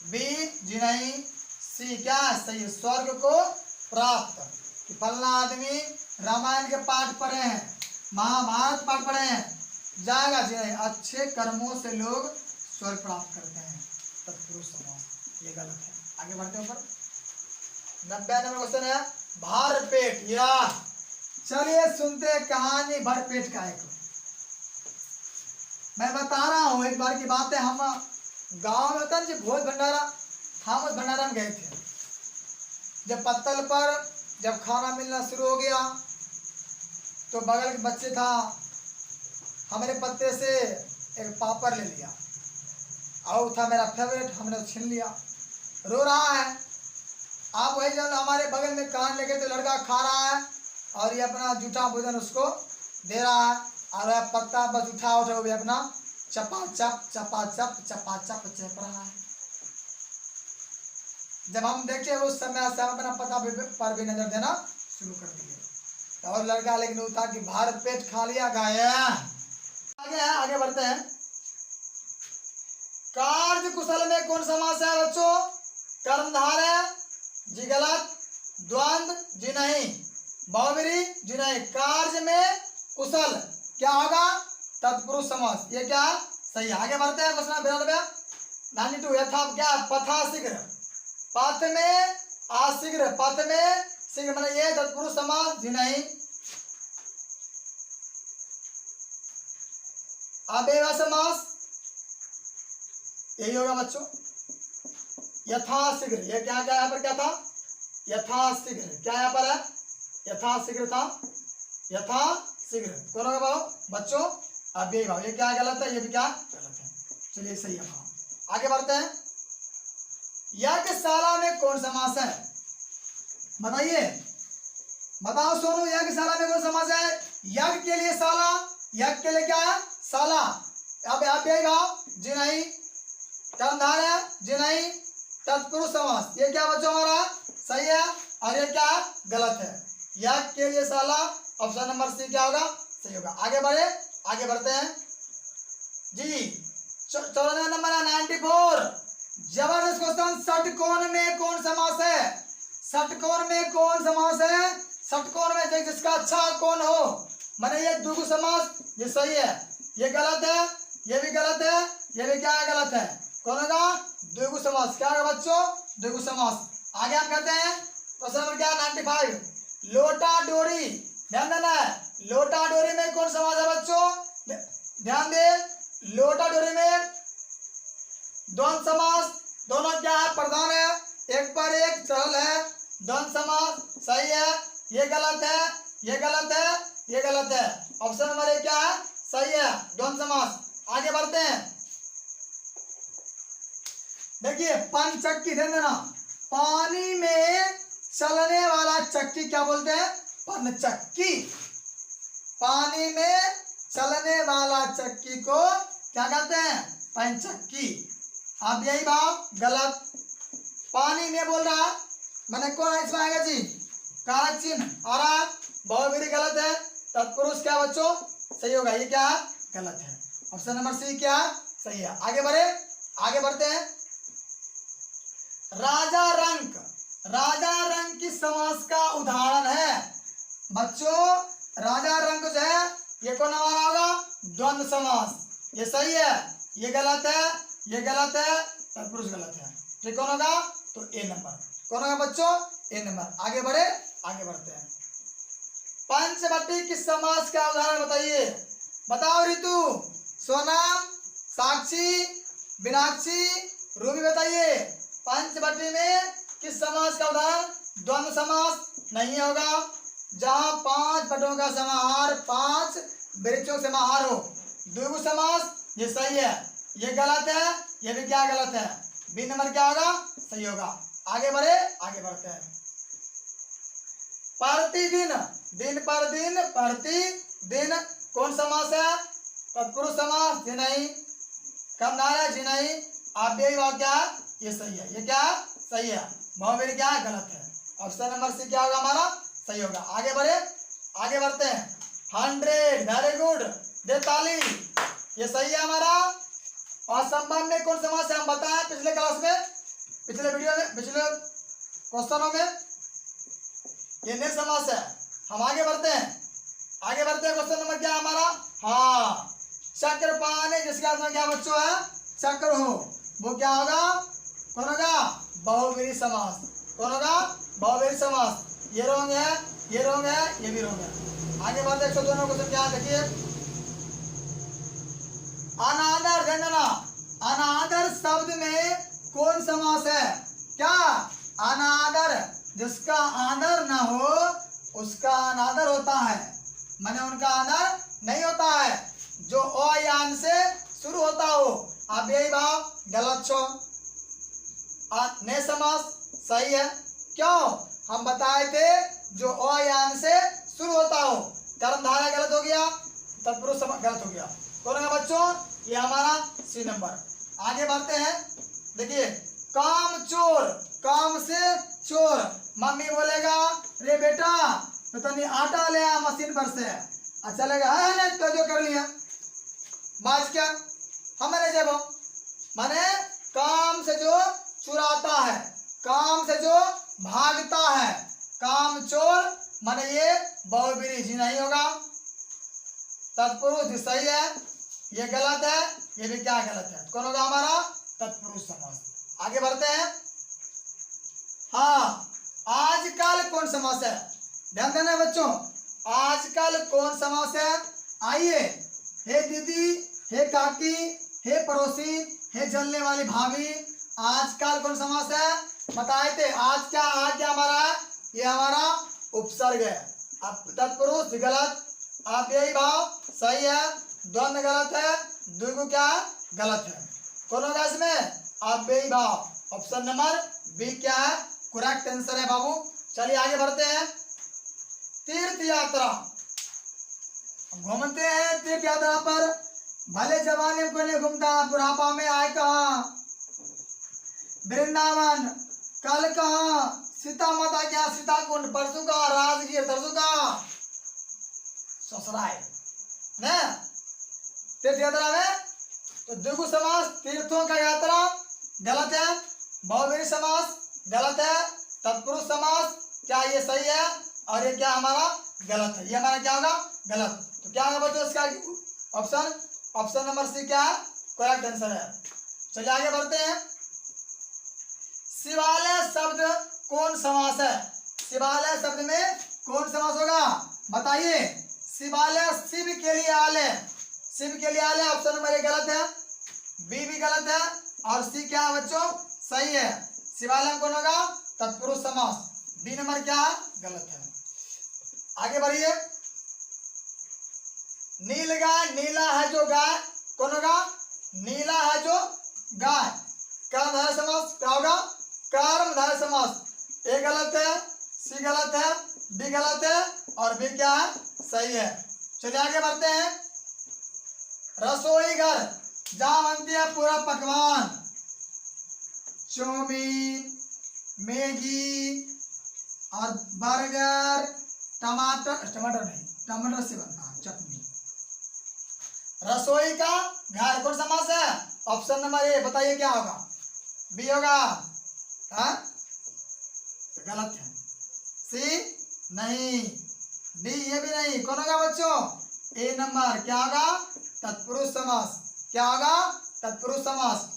बी, जी नहीं। सी क्या सही है? स्वर्ग को प्राप्त, कि फलना आदमी रामायण के पाठ पढ़े हैं, महाभारत पाठ पढ़े हैं, जाएगा, जी नहीं। अच्छे कर्मों से लोग स्वर्ग प्राप्त करते हैं, तत्पुरुष समास, ये गलत है। आगे बढ़ते हैं ऊपर। 90 नंबर क्वेश्चन है भार पेट, या चलिए सुनते कहानी भर पेट का। एक मैं बता रहा हूँ, एक बार की बात है, हम गांव में होता है भोज भंडारा, हम उस भंडारा में गए थे। जब पत्तल पर जब खाना मिलना शुरू हो गया, तो बगल के बच्चे था, हमारे पत्ते से एक पापड़ ले लिया, और था मेरा फेवरेट, हमने छीन लिया, रो रहा है। आप वही जब हमारे बगल में कान लेके, तो लड़का खा रहा है, और ये अपना जूठा भोजन उसको दे रहा है, और वह पत्ता बस उठा वो भी अपना चपाचप चप रहा है। जब हम देखे उस समय से हम अपना पता पर भी नजर देना शुरू कर दिए, और लड़का लेकिन उठा कि भार पेट खा लिया, गाया। आगे बढ़ते हैं। कार्य कुशल में कौन समास है बच्चों? कर्मधार है, जी गलत। द्वंद्व, जी नहीं। बहुव्रीहि, जी नहीं। कार्य में कुशल क्या होगा? तत्पुरुष समास, ये क्या सही है। आगे बढ़ते हैं। क्वेश्चन 92 यथा क्या? पथा शीघ्र, पथ में अशीघ्र, पथ में शीघ्र, मतलब ये तत्पुरुष समास, जी नहीं। अव्ययी समास, यही होगा बच्चों। यथाशीघ्र, ये क्या क्या यहाँ पर क्या था? यथाशीघ्र, क्या यहाँ पर है? यथाशीघ्र था, यथाशीघ्र कौन होगा भाव बच्चों? अव्ययी भाव, ये क्या गलत है, ये भी क्या गलत है। चलिए सही है भाव। आगे बढ़ते हैं। यज्ञशाला में कौन समास है? बताइए, बताओ सोनू, यज्ञशाला में कौन समास है? यज्ञ के लिए शाला, यज्ञ के लिए क्या है? शाला। अब आप यही भाव जी नहीं, कर्मधारय है जी नहीं, तत्पुरुष समास, ये क्या बच्चों हमारा सही है और ये क्या गलत है? यज्ञ के लिए शाला, ऑप्शन नंबर सी क्या होगा? सही होगा। आगे बढ़े, आगे बढ़ते हैं जी। 94 नंबर है 94। जबरदस्त क्वेश्चन, षटकोण में कौन समास है? षटकोण में कौन समास है? षटकोण में जिसका अच्छा कोण हो, माने ये द्विगु समास, ये सही है, ये गलत है, ये भी गलत है, ये भी क्या है? गलत है। कौन होगा? द्विगु समास। क्या होगा बच्चों? द्विगु समास। आगे हम कहते हैं क्वेश्चन नंबर क्या? 95। लोटा डोरी, ध्यान देना है, लोटा डोरी में कौन समास है बच्चों? ध्यान दे, लोटा डोरी में द्वंद्व समास, दोनों क्या है? प्रधान है, एक पर एक सरल है, द्वंद्व समास सही है, ये गलत है, ये गलत है, ये गलत है। ऑप्शन नंबर ए क्या है? सही है, द्वंद्व समास। आगे बढ़ते हैं, देखिए पंचचक्की, ध्यान देना, पानी में चलने वाला चक्की क्या बोलते हैं? पंचचक्की। पानी में चलने वाला चक्की को क्या कहते हैं? पंचचक्की। अब यही भाव गलत, पानी में बोल रहा, मैंने कौन इसमें आएगा जी? कारक चिन्ह आ रहा, बहुव्रीहि गलत है, तत्पुरुष क्या बच्चों? सही होगा, ये क्या है? गलत है। ऑप्शन नंबर सी क्या सही है? आगे बढ़े, आगे बढ़ते हैं। राजा रंक, राजा रंक की समास का उदाहरण है बच्चों। राजा रंक जो है ये कौन हमारा होगा? द्वंद्व समास, ये सही है, ये गलत है, ये गलत है, तत्पुरुष गलत है। ये कौन होगा? तो ए नंबर। कौन होगा बच्चों? ए नंबर। आगे बढ़े, आगे बढ़ते हैं। पंचवटी किस समास का उदाहरण बताइए? बताओ रितु, सोनाम, साक्षी, मीनाक्षी, रूबी, बताइए पंचवटी में किस समास का उदाहरण? द्वंद्व समास नहीं होगा, जहां 5 पटों का समाहार, 5 वृक्षों का समाहार हो। द्विगु समास, ये सही है, ये गलत है, ये भी क्या गलत है? बी नंबर क्या होगा? सही होगा। आगे बढ़े, आगे बढ़ते हैं। प्रतिदिन, दिन पर दिन, प्रतिदिन कौन समास है? तत्पुरुष समास जी नहीं, कर्मधारय जी नहीं, अव्ययी भाव क्या है? ये सही है, ये क्या सही है, बहुव्रीहि क्या है? गलत है। ऑप्शन नंबर सी क्या होगा हमारा? सही होगा। आगे बढ़े, आगे बढ़ते हैं। 100, वेरी गुड, दे ताली, ये सही है हमारा। और संबंध में कौन समास है? हम बताएं पिछले क्लास में, पिछले वीडियो में, पिछले क्वेश्चनों में, ये नए समास है। हम आगे बढ़ते हैं, आगे बढ़ते हैं। क्वेश्चन नंबर क्या हमारा? हाँ, चक्रपाणी, जिसके अर्थ में क्या बच्चों है? चक्र हो, वो क्या होगा? कौन होगा? बहुव्रीहि समास। कौन होगा? बहुव्रीहि समास। ये रॉन्ग है, ये रॉन्ग है, ये भी रॉन्ग है। आगे बढ़ते हैं। दोनों क्वेश्चन क्या देखिए। अनादर, गणना, अनादर शब्द में कौन समास है? क्या? अनादर, जिसका आदर ना हो उसका अनादर होता है, माने उनका आदर नहीं होता है, जो अयान से शुरू होता हो। अब यही भाव गलत छो, ने समास सही है। क्यों? हम बताए थे जो अयान से शुरू होता हो। कर्मधारय गलत हो गया, तत्पुरुष गलत हो गया। कौन है बच्चों? ये हमारा सी नंबर। आगे बढ़ते हैं, देखिए काम चोर, काम से चोर। मम्मी बोलेगा रे बेटा तो तनी आटा ले आ मशीन पर से, अच्छा लगा है तो जो कर लिया बाज क्या हमारे जब, माने काम से जो चुराता है, काम से जो भागता है, काम चोर, माने ये बहुव्रीहि नहीं होगा, तत्पुरुष सही है, ये गलत है, ये भी क्या गलत है। कौन होगा हमारा? तत्पुरुष समास। आगे बढ़ते हैं। हाँ, आजकल कौन समास है? ध्यान देना बच्चों, आजकल कौन समास है? आइए, हे दीदी, हे काकी, हे पड़ोसी, हे जलने वाली भाभी, आजकल कौन समास है? बताए थे। आज क्या हमारा? ये हमारा उपसर्ग है। अब तत्पुरुष गलत, आप यही भाव सही है, द्वंद्व गलत है, द्विगु क्या गलत है। कौन होगा इसमें? आप यही भाव ऑप्शन नंबर बी क्या है, करेक्ट आंसर है बाबू। चलिए आगे बढ़ते हैं। तीर्थ यात्रा, घूमते हैं तीर्थ यात्रा पर, भले जवानी में कोई नहीं घूमता, बुढ़ापा में आए कहाँ, वृंदावन, कल कहाँ, सीता माता क्या, सीता कुंड, परसों का राजगीर, तरसों का ससुराल न तीर्थ यात्रा में। तो द्विगु समास तीर्थों का यात्रा गलत है, बहुवचन समास गलत है, तत्पुरुष समास क्या ये सही है, और ये क्या हमारा गलत है, ये हमारा क्या होगा गलत। तो क्या होगा बच्चों इसका ऑप्शन, ऑप्शन नंबर सी क्या है, करेक्ट आंसर है। चलिए आगे बढ़ते हैं। शिवालय शब्द कौन समास है, शिवालय शब्द में कौन समास होगा बताइए। शिवालय शिव के लिए आलय, शिव के लिए आलय, ऑप्शन नंबर ए गलत है, बी भी गलत है, और सी क्या है बच्चों सही है। शिवालय कौन होगा तत्पुरुष समास, बी नंबर क्या है गलत है। आगे बढ़िए। नील गाय, नीला है जो गाय, कौन होगा, नीला है जो गाय, कर्मधारय समास क्या होगा, कर्मधारय समास, ए गलत है, सी गलत है, डी गलत है, और बी क्या है सही है। चलिए आगे बढ़ते हैं। रसोई घर जहां बनती है पूरा पकवान, चाउमीन, मैगी और बर्गर, टमाटर, टमाटर नहीं टमाटर से बनता है चटनी। रसोई का घर कौन समास है, ऑप्शन नंबर ए बताइए क्या होगा, बी होगा, हाँ तो गलत है, सी नहीं, डी ये भी नहीं, कौन होगा बच्चों ए नंबर क्या होगा तत्पुरुष समास, क्या होगा तत्पुरुष समास।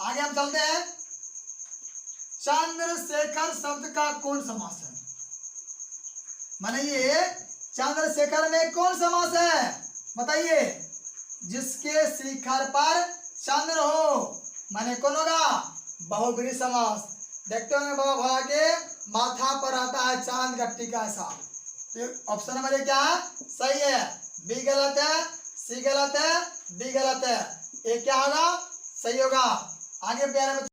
आगे हम चलते हैं। चंद्रशेखर शब्द का कौन समास है, माने ये चंद्रशेखर में कौन समास है बताइए। जिसके शिखर पर चंद्र हो, माने कौन होगा बहुब्रीहि समास। देखते होंगे बाबा भोला के माथा पर आता है चांद का टीका ऐसा, तो ऑप्शन नंबर ए क्या है सही है, बी गलत है, सी गलत है, डी गलत है, ए क्या होगा सही होगा। आगे प्यारे